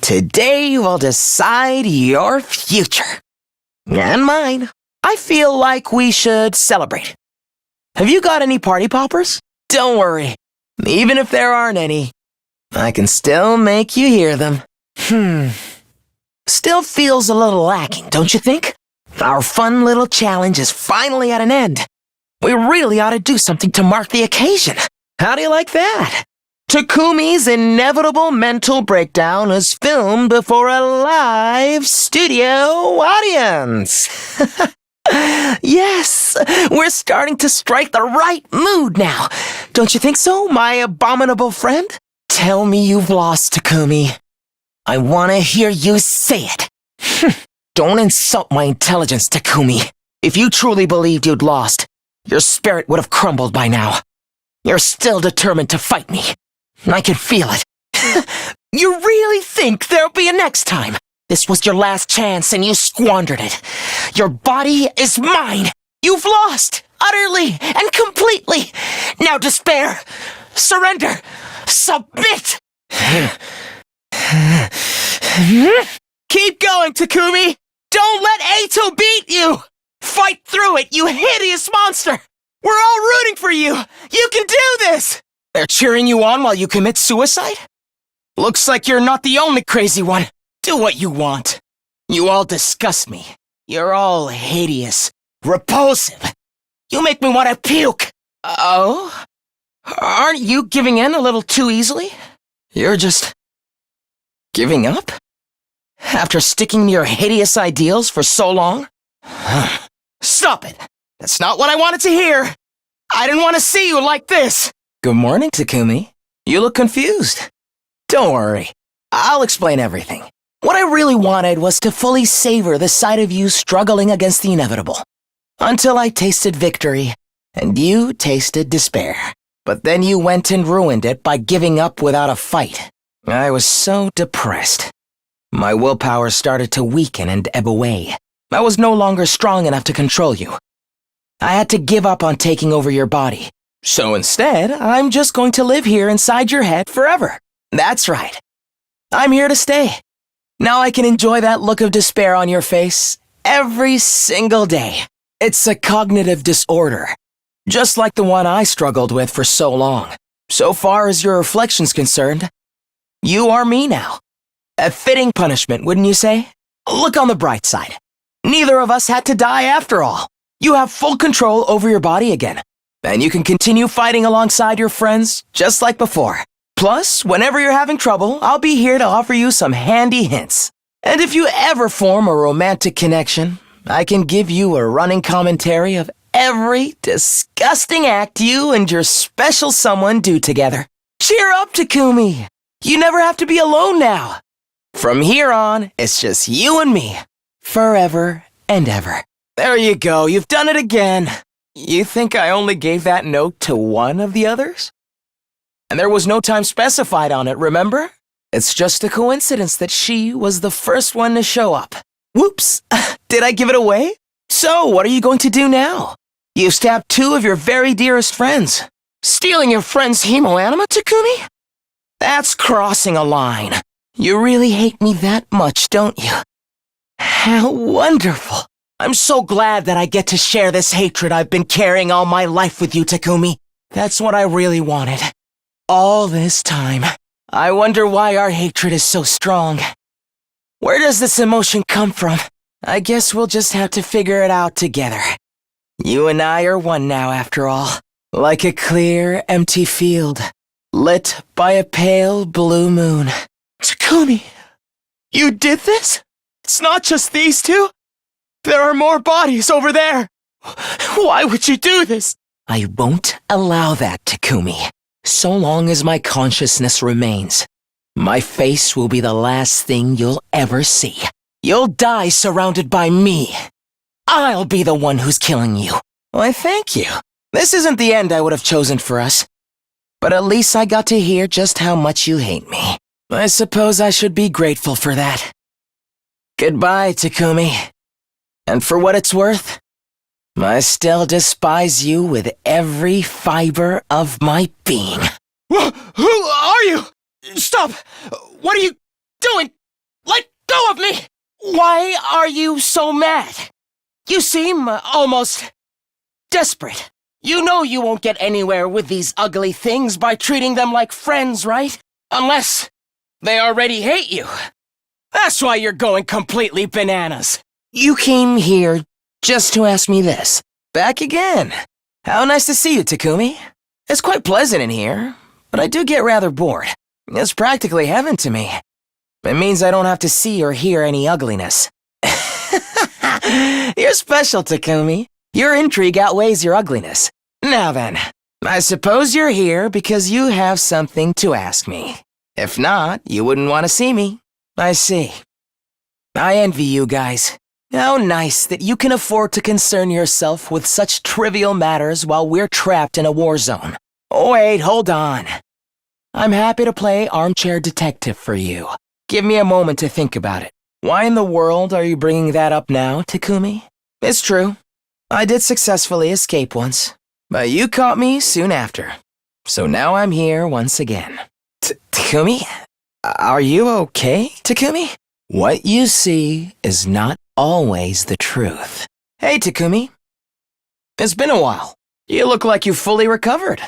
[SPEAKER 1] Today will decide your future. And mine. I feel like we should celebrate. Have you got any party poppers? Don't worry. Even if there aren't any, I can still make you hear them. Still feels a little lacking, don't you think? Our fun little challenge is finally at an end. We really ought to do something to mark the occasion. How do you like that? Takumi's inevitable mental breakdown is filmed before a live studio audience. Yes, we're starting to strike the right mood now. Don't you think so, my abominable friend? Tell me you've lost, Takumi. I want to hear you say it. Don't insult my intelligence, Takumi. If you truly believed you'd lost, your spirit would have crumbled by now. You're still determined to fight me. I can feel it. You really think there'll be a next time? This was your last chance and you squandered it. Your body is mine. You've lost, utterly and completely. Now despair, surrender, submit. Keep going, Takumi. Don't let Eito beat you. Fight through it, you hideous monster. We're all rooting for you. You can do this. They're cheering you on while you commit suicide? Looks like you're not the only crazy one. Do what you want. You all disgust me. You're all hideous, repulsive. You make me want to puke. Oh? Aren't you giving in a little too easily? You're just giving up? After sticking to your hideous ideals for so long? Stop it! That's not what I wanted to hear! I didn't want to see you like this! Good morning, Takumi. You look confused. Don't worry. I'll explain everything. What I really wanted was to fully savor the sight of you struggling against the inevitable. Until I tasted victory, and you tasted despair. But then you went and ruined it by giving up without a fight. I was so depressed. My willpower started to weaken and ebb away. I was no longer strong enough to control you. I had to give up on taking over your body. So instead, I'm just going to live here inside your head forever. That's right. I'm here to stay. Now I can enjoy that look of despair on your face every single day. It's a cognitive disorder, just like the one I struggled with for so long. So far as your reflection's concerned, you are me now. A fitting punishment, wouldn't you say? Look on the bright side. Neither of us had to die after all. You have full control over your body again, and you can continue fighting alongside your friends just like before. Plus, whenever you're having trouble, I'll be here to offer you some handy hints. And if you ever form a romantic connection, I can give you a running commentary of every disgusting act you and your special someone do together. Cheer up, Takumi. You never have to be alone now. From here on, it's just you and me. Forever and ever. There you go, you've done it again. You think I only gave that note to one of the others? And there was no time specified on it, remember? It's just a coincidence that she was the first one to show up. Whoops, did I give it away? So, what are you going to do now? You've stabbed two of your very dearest friends. Stealing your friend's hemoanima, Takumi? That's crossing a line. You really hate me that much, don't you? How wonderful. I'm so glad that I get to share this hatred I've been carrying all my life with you, Takumi. That's what I really wanted. All this time. I wonder why our hatred is so strong. Where does this emotion come from? I guess we'll just have to figure it out together. You and I are one now, after all. Like a clear, empty field, lit by a pale blue moon. Takumi, you did this? It's not just these two. There are more bodies over there. Why would you do this? I won't allow that, Takumi. So long as my consciousness remains, my face will be the last thing you'll ever see. You'll die surrounded by me. I'll be the one who's killing you. Why, thank you. This isn't the end I would have chosen for us. But at least I got to hear just how much you hate me. I suppose I should be grateful for that. Goodbye, Takumi. And for what it's worth, I still despise you with every fiber of my being. Who are you? Stop! What are you doing? Let go of me! Why are you so mad? You seem almost desperate. You know you won't get anywhere with these ugly things by treating them like friends, right? Unless they already hate you. That's why you're going completely bananas. You came here just to ask me this. Back again. How nice to see you, Takumi. It's quite pleasant in here, but I do get rather bored. It's practically heaven to me. It means I don't have to see or hear any ugliness. You're You're special, Takumi. Your intrigue outweighs your ugliness. Now then, I suppose you're here because you have something to ask me. If not, you wouldn't want to see me. I see. I envy you guys. How nice that you can afford to concern yourself with such trivial matters while we're trapped in a war zone. Wait, hold on. I'm happy to play armchair detective for you. Give me a moment to think about it. Why in the world are you bringing that up now, Takumi? It's true. I did successfully escape once, but you caught me soon after. So now I'm here once again. Takumi? Are you okay, Takumi? What you see is not always the truth. Hey, Takumi. It's been a while. You look like you fully recovered.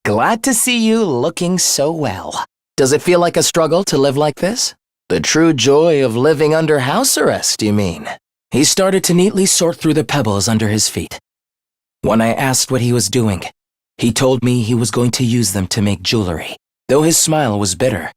[SPEAKER 1] Glad to see you looking so well. Does it feel like a struggle to live like this? The true joy of living under house arrest, you mean? He started to neatly sort through the pebbles under his feet. When I asked what he was doing, he told me he was going to use them to make jewelry, though his smile was bitter.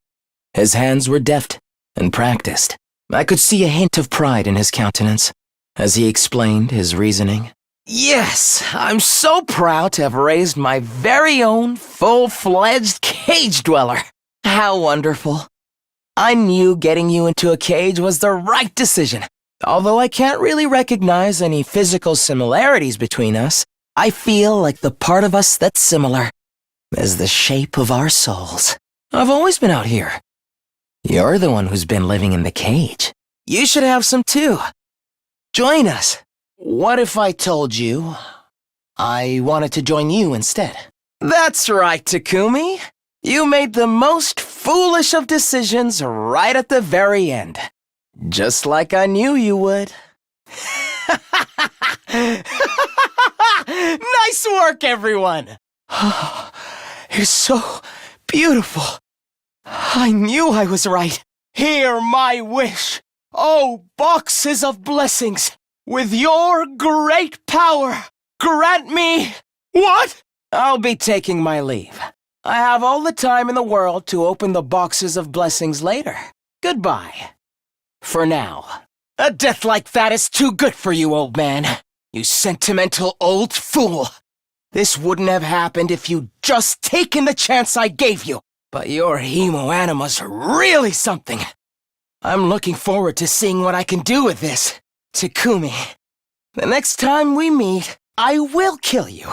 [SPEAKER 1] His hands were deft and practiced. I could see a hint of pride in his countenance as he explained his reasoning. Yes, I'm so proud to have raised my very own full-fledged cage dweller. How wonderful. I knew getting you into a cage was the right decision. Although I can't really recognize any physical similarities between us, I feel like the part of us that's similar is the shape of our souls. I've always been out here. You're the one who's been living in the cage. You should have some too. Join us. What if I told you I wanted to join you instead? That's right, Takumi. You made the most foolish of decisions right at the very end. Just like I knew you would. Nice work, everyone! You're so beautiful. I knew I was right. Hear my wish. Oh, boxes of blessings. With your great power, grant me... What? I'll be taking my leave. I have all the time in the world to open the boxes of blessings later. Goodbye. For now. A death like that is too good for you, old man. You sentimental old fool. This wouldn't have happened if you'd just taken the chance I gave you. But your hemo-anima's really something. I'm looking forward to seeing what I can do with this. Takumi, the next time we meet, I will kill you.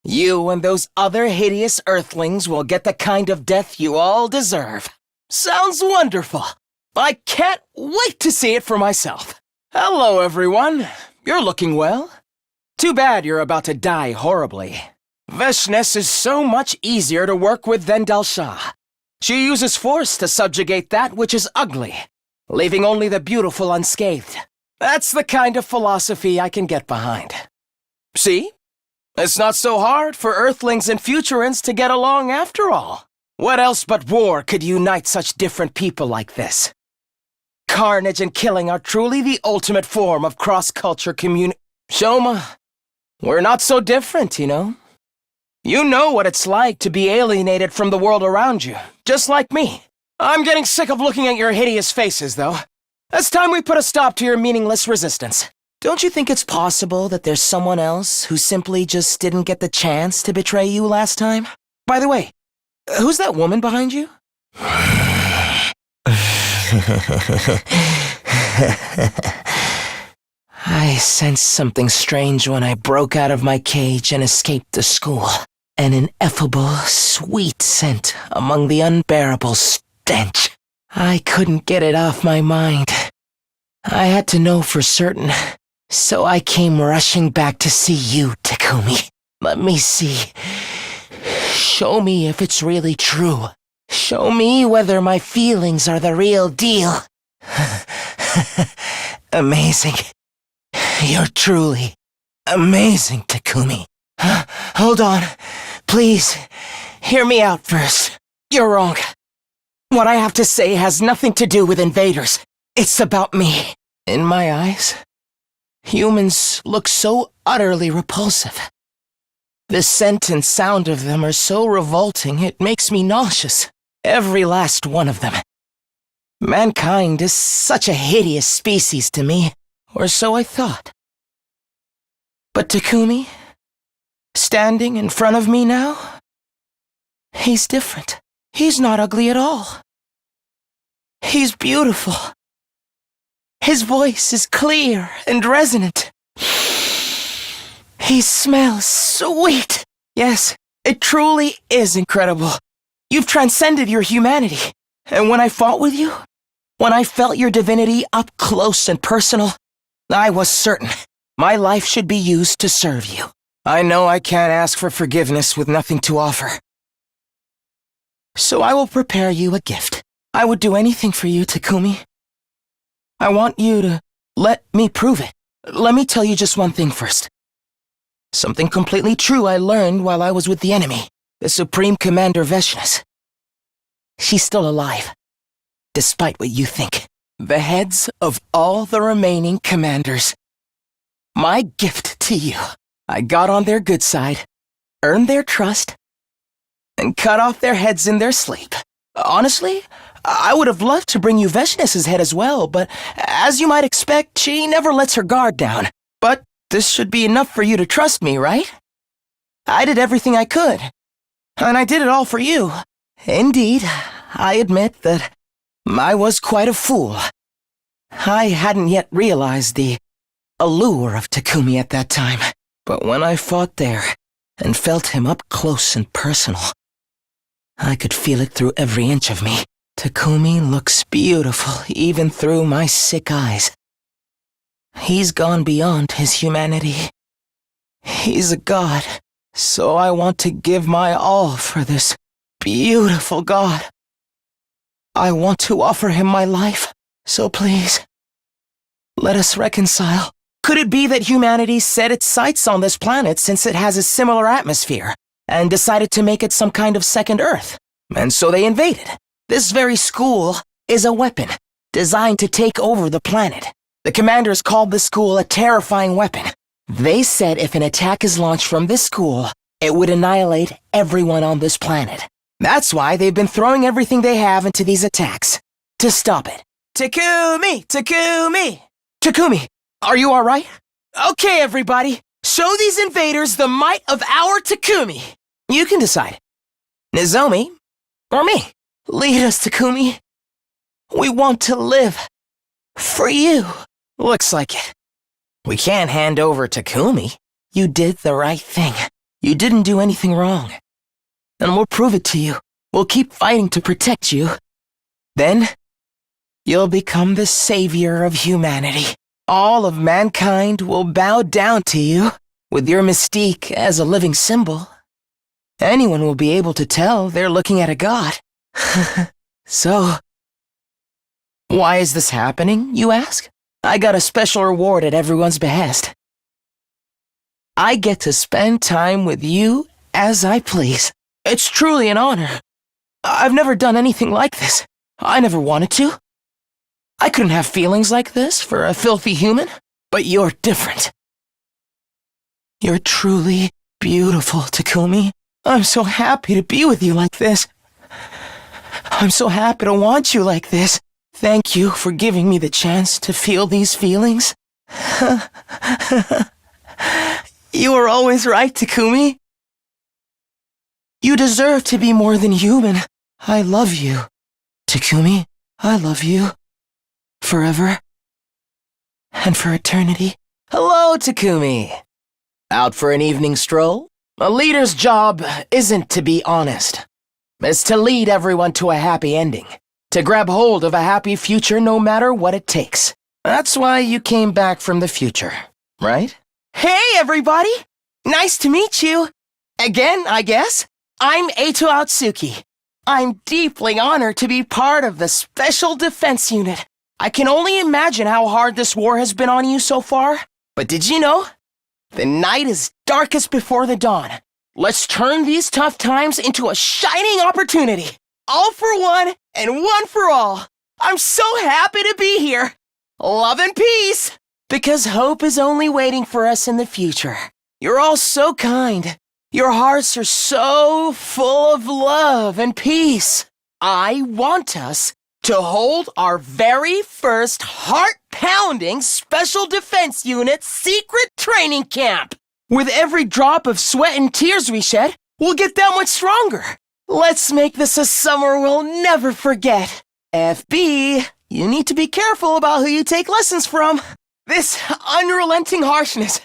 [SPEAKER 1] You and those other hideous earthlings will get the kind of death you all deserve. Sounds wonderful. I can't wait to see it for myself. Hello, everyone. You're looking well. Too bad you're about to die horribly. Veshness is so much easier to work with than Dalsha. She uses force to subjugate that which is ugly, leaving only the beautiful unscathed. That's the kind of philosophy I can get behind. See? It's not so hard for Earthlings and Futurans to get along after all. What else but war could unite such different people like this? Carnage and killing are truly the ultimate form of cross-culture community. Shoma, we're not so different, you know? You know what it's like to be alienated from the world around you, just like me. I'm getting sick of looking at your hideous faces, though. It's time we put a stop to your meaningless resistance. Don't you think it's possible that there's someone else who simply just didn't get the chance to betray you last time? By the way, who's that woman behind you? I sensed something strange when I broke out of my cage and escaped the school. An ineffable, sweet scent among the unbearable stench. I couldn't get it off my mind. I had to know for certain, so I came rushing back to see you, Takumi. Let me see. Show me if it's really true. Show me whether my feelings are the real deal. Amazing. You're truly amazing, Takumi. Hold on. Please, hear me out first. You're wrong. What I have to say has nothing to do with invaders. It's about me. In my eyes, humans look so utterly repulsive. The scent and sound of them are so revolting it makes me nauseous. Every last one of them. Mankind is such a hideous species to me, or so I thought. But Takumi, standing in front of me now, he's different. He's not ugly at all. He's beautiful. His voice is clear and resonant. He smells sweet. Yes, it truly is incredible. You've transcended your humanity. And when I fought with you, when I felt your divinity up close and personal, I was certain my life should be used to serve you. I know I can't ask for forgiveness with nothing to offer. So I will prepare you a gift. I would do anything for you, Takumi. I want you to let me prove it. Let me tell you just one thing first. Something completely true I learned while I was with the enemy, the Supreme Commander Veshness. She's still alive, despite what you think. The heads of all the remaining commanders. My gift to you. I got on their good side, earned their trust, and cut off their heads in their sleep. Honestly, I would have loved to bring you Veshness's head as well, but as you might expect, she never lets her guard down. But this should be enough for you to trust me, right? I did everything I could, and I did it all for you. Indeed, I admit that I was quite a fool. I hadn't yet realized the allure of Takumi at that time, but when I fought there and felt him up close and personal, I could feel it through every inch of me. Takumi looks beautiful even through my sick eyes. He's gone beyond his humanity. He's a god, so I want to give my all for this beautiful god. I want to offer him my life, so please, let us reconcile. Could it be that humanity set its sights on this planet since it has a similar atmosphere, and decided to make it some kind of second Earth? And so they invaded. This very school is a weapon, designed to take over the planet. The commanders called this school a terrifying weapon. They said if an attack is launched from this school, it would annihilate everyone on this planet. That's why they've been throwing everything they have into these attacks, to stop it. Takumi! Takumi! Takumi, are you alright? Okay, everybody, show these invaders the might of our Takumi. You can decide. Nozomi, or me. Lead us, Takumi. We want to live. For you. Looks like it. We can't hand over Takumi. You did the right thing. You didn't do anything wrong. And we'll prove it to you. We'll keep fighting to protect you. Then, you'll become the savior of humanity. All of mankind will bow down to you, with your mystique as a living symbol. Anyone will be able to tell they're looking at a god. So, why is this happening, you ask? I got a special reward at everyone's behest. I get to spend time with you as I please. It's truly an honor. I've never done anything like this. I never wanted to. I couldn't have feelings like this for a filthy human, but you're different. You're truly beautiful, Takumi. I'm so happy to be with you like this. I'm so happy to want you like this. Thank you for giving me the chance to feel these feelings. You were always right, Takumi. You deserve to be more than human. I love you. Takumi, I love you. Forever. And for eternity. Hello, Takumi. Out for an evening stroll? A leader's job isn't to be honest. It's to lead everyone to a happy ending. To grab hold of a happy future no matter what it takes. That's why you came back from the future, right? Hey, everybody! Nice to meet you. Again, I guess. I'm Eito Aotsuki. I'm deeply honored to be part of the Special Defense Unit. I can only imagine how hard this war has been on you so far. But did you know? The night is darkest before the dawn. Let's turn these tough times into a shining opportunity. All for one and one for all. I'm so happy to be here. Love and peace. Because hope is only waiting for us in the future. You're all so kind. Your hearts are so full of love and peace. I want us to hold our very first heart-pounding Special Defense Unit secret training camp. With every drop of sweat and tears we shed, we'll get that much stronger. Let's make this a summer we'll never forget. FB, you need to be careful about who you take lessons from. This unrelenting harshness,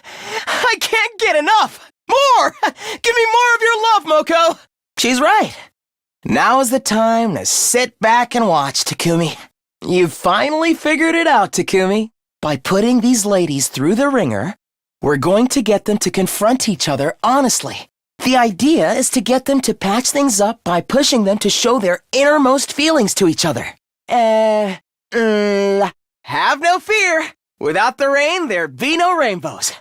[SPEAKER 1] I can't get enough. More! Give me more of your love, Moko. She's right. Now is the time to sit back and watch, Takumi. You've finally figured it out, Takumi. By putting these ladies through the ringer, we're going to get them to confront each other honestly. The idea is to get them to patch things up by pushing them to show their innermost feelings to each other. Have no fear. Without the rain, there'd be no rainbows.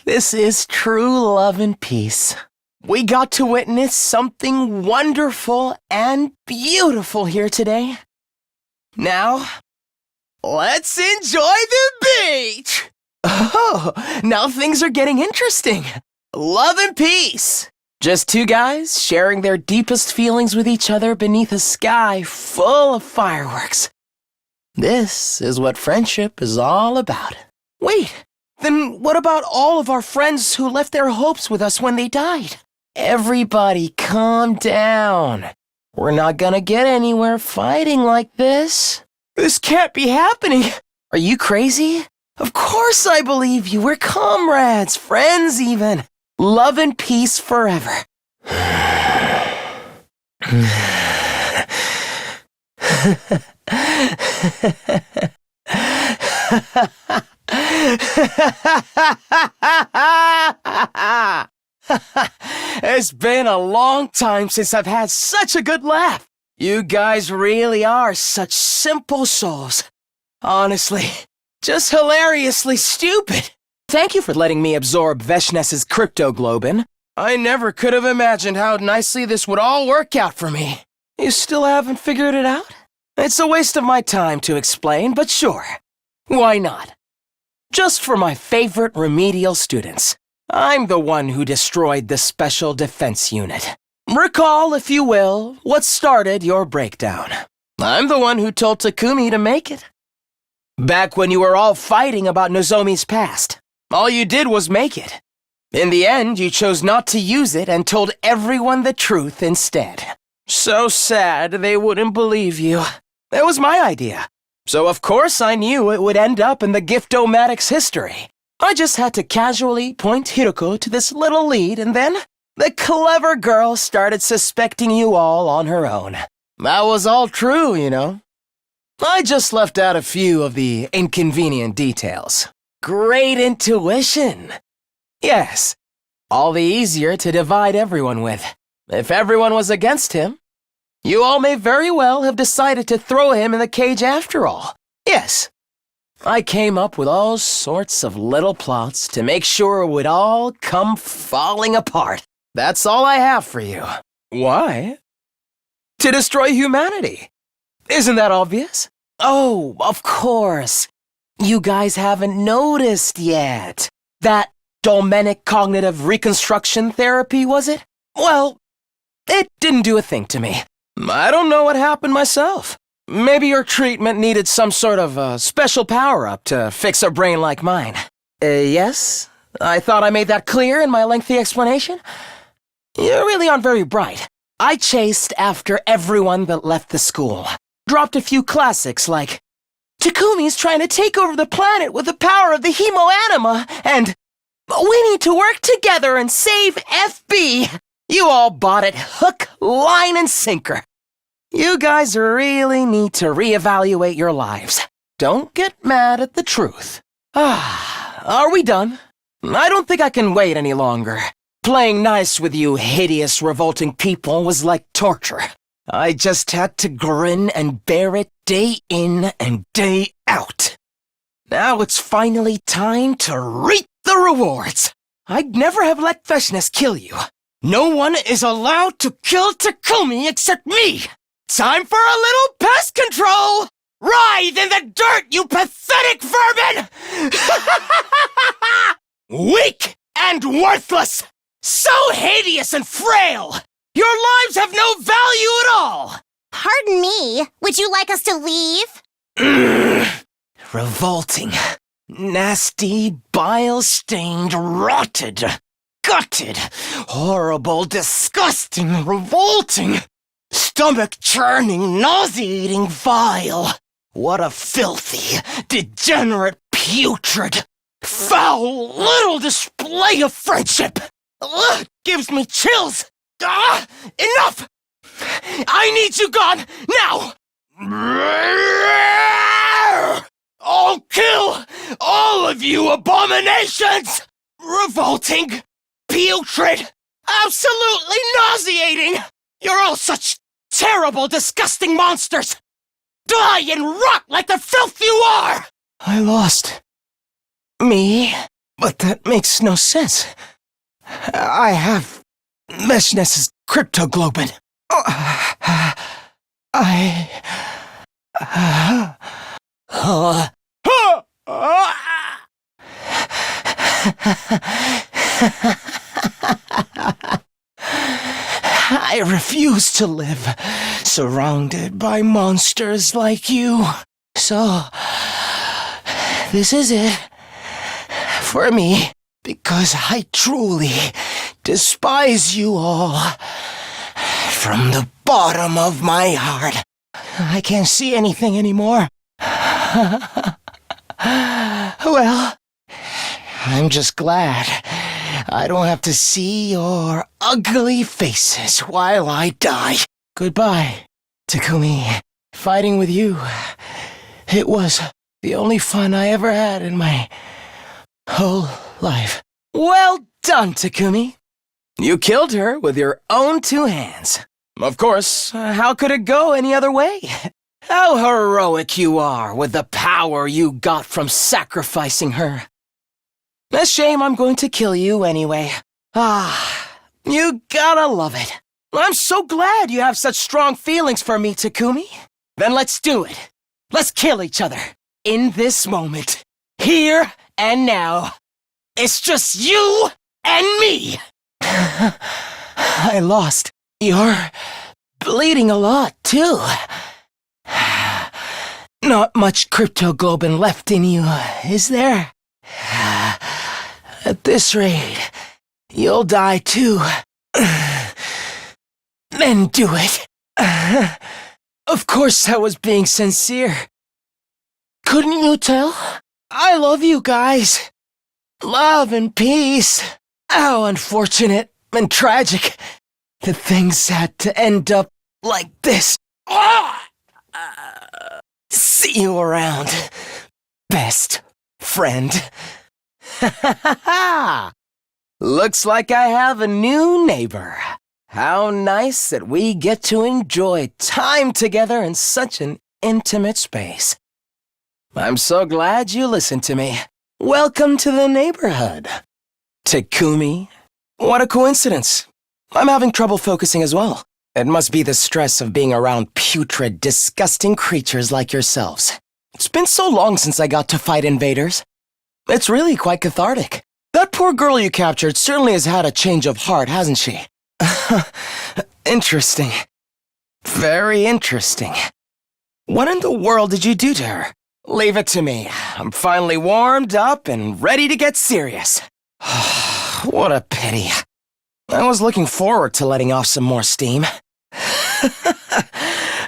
[SPEAKER 1] This is true love and peace. We got to witness something wonderful and beautiful here today. Now, let's enjoy the beach! Oh, now things are getting interesting. Love and peace. Just two guys sharing their deepest feelings with each other beneath a sky full of fireworks. This is what friendship is all about. Wait, then what about all of our friends who left their hopes with us when they died? Everybody calm down. We're not gonna get anywhere fighting like this. This can't be happening. Are you crazy? Of course I believe you. We're comrades, friends even. Love and peace forever. It's been a long time since I've had such a good laugh. You guys really are such simple souls. Honestly, just hilariously stupid. Thank you for letting me absorb Veshness's cryptoglobin. I never could have imagined how nicely this would all work out for me. You still haven't figured it out? It's a waste of my time to explain, but sure. Why not? Just for my favorite remedial students. I'm the one who destroyed the Special Defense Unit. Recall, if you will, what started your breakdown. I'm the one who told Takumi to make it. Back when you were all fighting about Nozomi's past, all you did was make it. In the end, you chose not to use it and told everyone the truth instead. So sad they wouldn't believe you. It was my idea. So of course I knew it would end up in the Giftomatic's history. I just had to casually point Hiroko to this little lead, and then the clever girl started suspecting you all on her own. That was all true, you know. I just left out a few of the inconvenient details. Great intuition. Yes, all the easier to divide everyone with. If everyone was against him, you all may very well have decided to throw him in the cage after all. Yes. I came up with all sorts of little plots to make sure it would all come falling apart. That's all I have for you. Why? To destroy humanity. Isn't that obvious? Oh, of course. You guys haven't noticed yet. That Domenic cognitive reconstruction therapy, was it? Well, it didn't do a thing to me. I don't know what happened myself. Maybe your treatment needed some sort of special power-up to fix a brain like mine. Yes? I thought I made that clear in my lengthy explanation. You really aren't very bright. I chased after everyone that left the school. Dropped a few classics like, Takumi's trying to take over the planet with the power of the hemoanima, and we need to work together and save FB. You all bought it hook, line, and sinker. You guys really need to reevaluate your lives. Don't get mad at the truth. Are we done? I don't think I can wait any longer. Playing nice with you hideous, revolting people was like torture. I just had to grin and bear it day in and day out. Now it's finally time to reap the rewards. I'd never have let Veshness kill you. No one is allowed to kill Takumi except me. Time for a little pest control! Writhe in the dirt, you pathetic vermin! Weak and worthless! So hideous and frail! Your lives have no value at all!
[SPEAKER 2] Pardon me, would you like us to leave?
[SPEAKER 1] Revolting. Nasty, bile-stained, rotted, gutted, horrible, disgusting, revolting, stomach-churning, nauseating, vile. What a filthy, degenerate, putrid, foul little display of friendship! Ugh, gives me chills! Enough! I need you gone, now! I'll kill all of you abominations! Revolting, putrid, absolutely nauseating! You're all such terrible, disgusting monsters! Die and rot like the filth you are! I lost. Me? But that makes no sense. I have Meshness's cryptoglobin. I refuse to live surrounded by monsters like you. So, this is it for me, because I truly despise you all from the bottom of my heart. I can't see anything anymore. Well, I'm just glad I don't have to see your ugly faces while I die. Goodbye, Takumi. Fighting with you, it was the only fun I ever had in my whole life. Well done, Takumi. You killed her with your own two hands. Of course, how could it go any other way? How heroic you are with the power you got from sacrificing her. A shame I'm going to kill you anyway. You gotta love it. I'm so glad you have such strong feelings for me, Takumi. Then let's do it. Let's kill each other. In this moment. Here and now. It's just you and me. I lost. You're bleeding a lot, too. Not much cryptoglobin left in you, is there? At this rate, you'll die too. Then do it. Of course I was being sincere. Couldn't you tell? I love you guys. Love and peace. How unfortunate and tragic that things had to end up like this. See you around, best friend. Looks like I have a new neighbor. How nice that we get to enjoy time together in such an intimate space. I'm so glad you listened to me. Welcome to the neighborhood. Takumi, what a coincidence. I'm having trouble focusing as well. It must be the stress of being around putrid, disgusting creatures like yourselves. It's been so long since I got to fight invaders. It's really quite cathartic. That poor girl you captured certainly has had a change of heart, hasn't she? Interesting. Very interesting. What in the world did you do to her? Leave it to me. I'm finally warmed up and ready to get serious. What a pity. I was looking forward to letting off some more steam.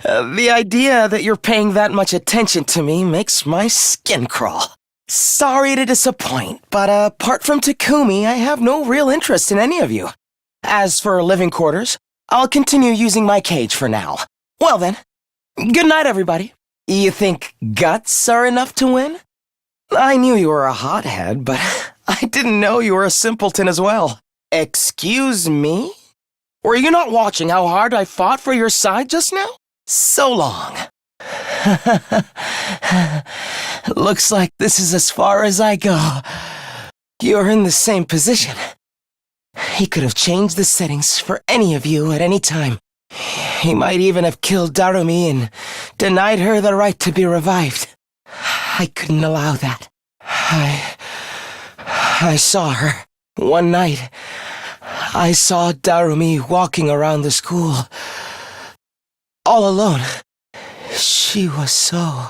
[SPEAKER 1] The idea that you're paying that much attention to me makes my skin crawl. Sorry to disappoint, but apart from Takumi, I have no real interest in any of you. As for living quarters, I'll continue using my cage for now. Well then, good night, everybody. You think guts are enough to win? I knew you were a hothead, but I didn't know you were a simpleton as well. Excuse me? Were you not watching how hard I fought for your side just now? So long. Looks like this is as far as I go. You're in the same position. He could have changed the settings for any of you at any time. He might even have killed Darumi and denied her the right to be revived. I couldn't allow that. I saw her. One night, I saw Darumi walking around the school. All alone. She was so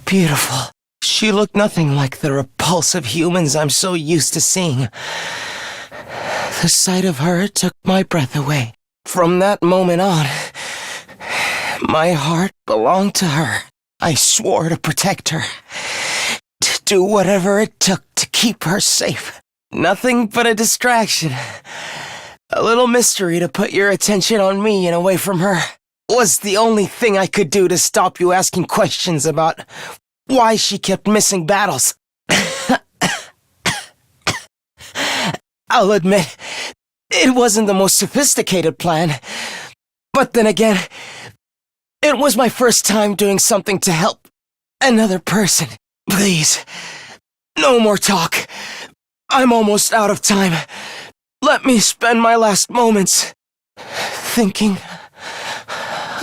[SPEAKER 1] beautiful. She looked nothing like the repulsive humans I'm so used to seeing. The sight of her took my breath away. From that moment on, my heart belonged to her. I swore to protect her, to do whatever it took to keep her safe. Nothing but a distraction. A little mystery to put your attention on me and away from her was the only thing I could do to stop you asking questions about why she kept missing battles. I'll admit, it wasn't the most sophisticated plan, but then again, it was my first time doing something to help another person. Please, no more talk. I'm almost out of time. Let me spend my last moments thinking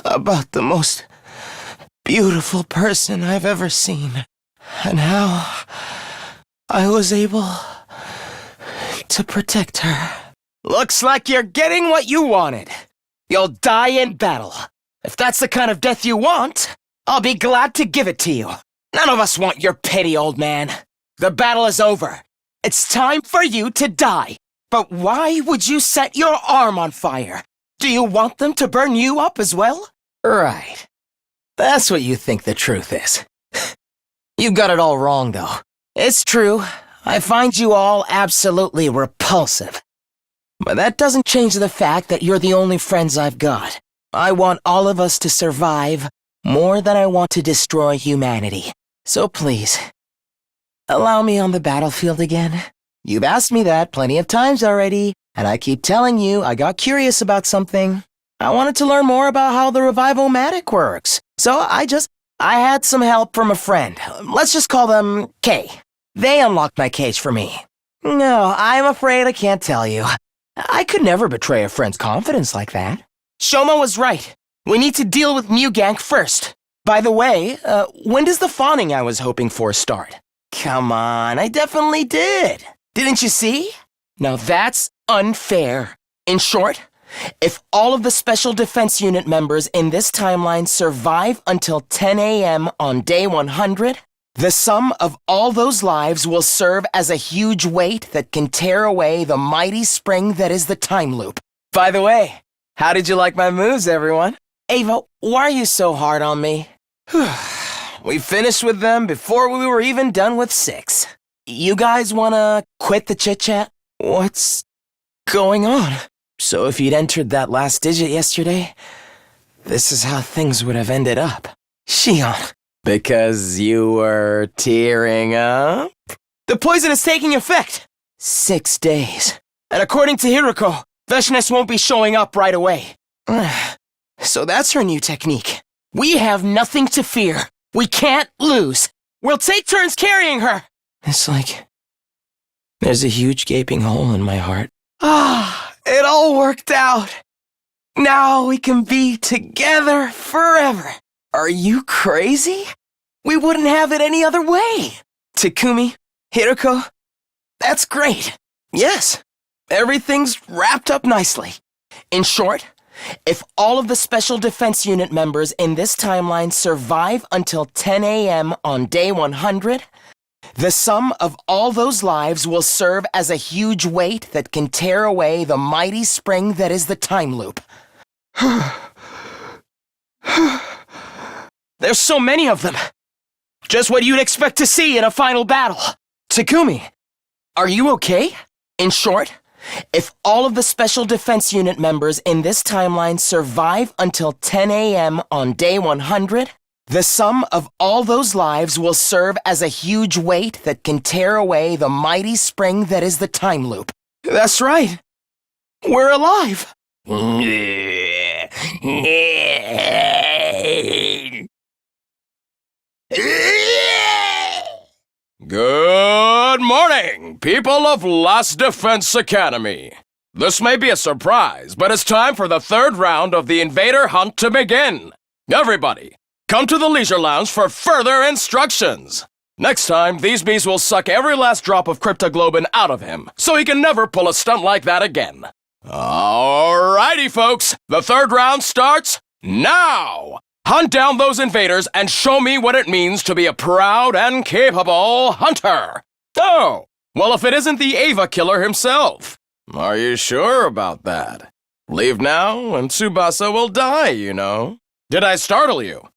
[SPEAKER 1] about the most beautiful person I've ever seen, and how I was able to protect her. Looks like you're getting what you wanted. You'll die in battle. If that's the kind of death you want, I'll be glad to give it to you. None of us want your pity, old man. The battle is over. It's time for you to die. But why would you set your arm on fire? Do you want them to burn you up as well? Right. That's what you think the truth is. You got it all wrong, though. It's true. I find you all absolutely repulsive. But that doesn't change the fact that you're the only friends I've got. I want all of us to survive more than I want to destroy humanity. So please, allow me on the battlefield again. You've asked me that plenty of times already, and I keep telling you I got curious about something. I wanted to learn more about how the revive-o-matic works. So I had some help from a friend. Let's just call them K. They unlocked my cage for me. No, I'm afraid I can't tell you. I could never betray a friend's confidence like that. Shoma was right. We need to deal with Mugank first. By the way, when does the fawning I was hoping for start? Come on, I definitely did. Didn't you see? Now that's unfair. In short, if all of the Special Defense Unit members in this timeline survive until 10 a.m. on day 100, the sum of all those lives will serve as a huge weight that can tear away the mighty spring that is the time loop. By the way, how did you like my moves, everyone? Ava, why are you so hard on me? We finished with them before we were even done with 6. You guys wanna quit the chit-chat? What's going on? So if you'd entered that last digit yesterday, this is how things would have ended up. Shion, because you were tearing up? The poison is taking effect! 6 days. And according to Hiroko, Veshness won't be showing up right away. So that's her new technique. We have nothing to fear. We can't lose. We'll take turns carrying her. It's like there's a huge gaping hole in my heart. It all worked out. Now we can be together forever. Are you crazy? We wouldn't have it any other way. Takumi, Hiroko, that's great. Yes, everything's wrapped up nicely. In short, if all of the Special Defense Unit members in this timeline survive until 10 a.m. on day 100, the sum of all those lives will serve as a huge weight that can tear away the mighty spring that is the time loop. There's so many of them. Just what you'd expect to see in a final battle. Takumi, are you okay? In short, if all of the Special Defense Unit members in this timeline survive until 10 a.m. on day 100, the sum of all those lives will serve as a huge weight that can tear away the mighty spring that is the time loop. That's right. We're alive.
[SPEAKER 2] Good morning, people of Last Defense Academy. This may be a surprise, but it's time for the 3rd round of the Invader Hunt to begin. Everybody, come to the Leisure Lounge for further instructions. Next time, these bees will suck every last drop of cryptoglobin out of him, so he can never pull a stunt like that again. Alrighty, folks, the 3rd round starts now! Hunt down those invaders and show me what it means to be a proud and capable hunter. Oh, well, if it isn't the Ava killer himself. Are you sure about that? Leave now and Tsubasa will die, you know. Did I startle you?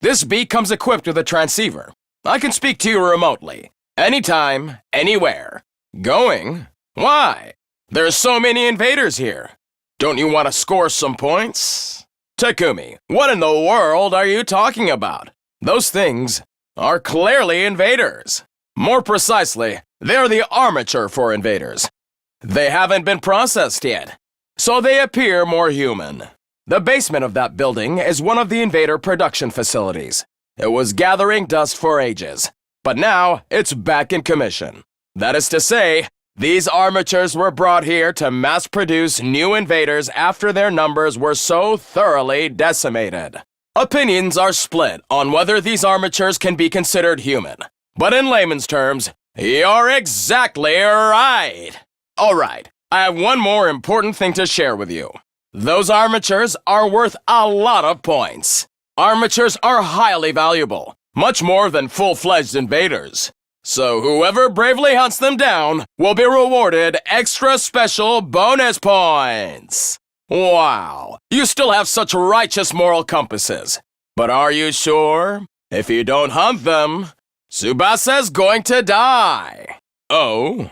[SPEAKER 2] This beak comes equipped with a transceiver. I can speak to you remotely. Anytime, anywhere. Going? Why? There's so many invaders here. Don't you want to score some points? Takumi, what in the world are you talking about? Those things are clearly invaders. More precisely, they're the armature for invaders. They haven't been processed yet, so they appear more human. The basement of that building is one of the invader production facilities. It was gathering dust for ages, but now it's back in commission. That is to say, these armatures were brought here to mass-produce new invaders after their numbers were so thoroughly decimated. Opinions are split on whether these armatures can be considered human, but in layman's terms, you're exactly right. All right, I have one more important thing to share with you. Those armatures are worth a lot of points. Armatures are highly valuable, much more than full-fledged invaders. So whoever bravely hunts them down will be rewarded extra special bonus points. Wow, you still have such righteous moral compasses. But are you sure? If you don't hunt them, Tsubasa's going to die. Oh,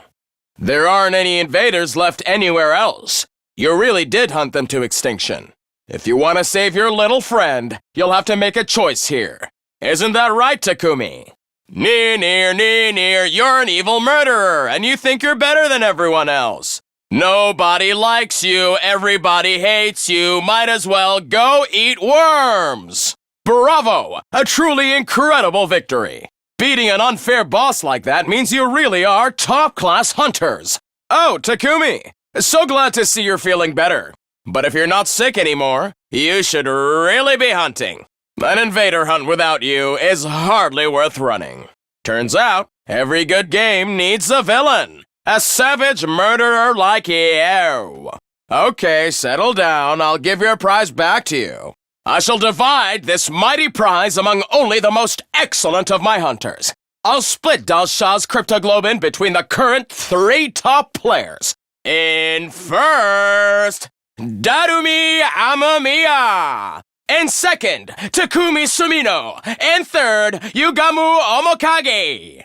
[SPEAKER 2] there aren't any invaders left anywhere else. You really did hunt them to extinction. If you want to save your little friend, you'll have to make a choice here. Isn't that right, Takumi? Near, you're an evil murderer, and you think you're better than everyone else. Nobody likes you, everybody hates you, might as well go eat worms. Bravo! A truly incredible victory. Beating an unfair boss like that means you really are top-class hunters. Oh, Takumi, so glad to see you're feeling better. But if you're not sick anymore, you should really be hunting. An invader hunt without you is hardly worth running. Turns out, every good game needs a villain. A savage murderer like you. Okay, settle down. I'll give your prize back to you. I shall divide this mighty prize among only the most excellent of my hunters. I'll split Dalsha's cryptoglobin between the current 3 top players. In first, Darumi Amamiya. In second, Takumi Sumino. And third, Yugamu Omokage.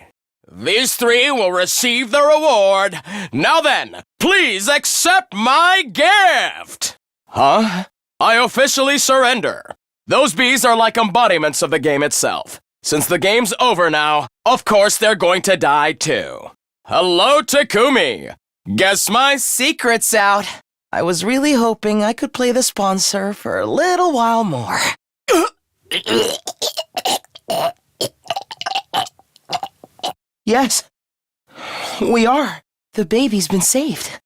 [SPEAKER 2] These 3 will receive the reward. Now then, please accept my gift! Huh? I officially surrender. Those bees are like embodiments of the game itself. Since the game's over now, of course they're going to die too. Hello, Takumi. Guess my secret's out.
[SPEAKER 1] I was really hoping I could play the sponsor for a little while more. Yes, we are. The baby's been saved.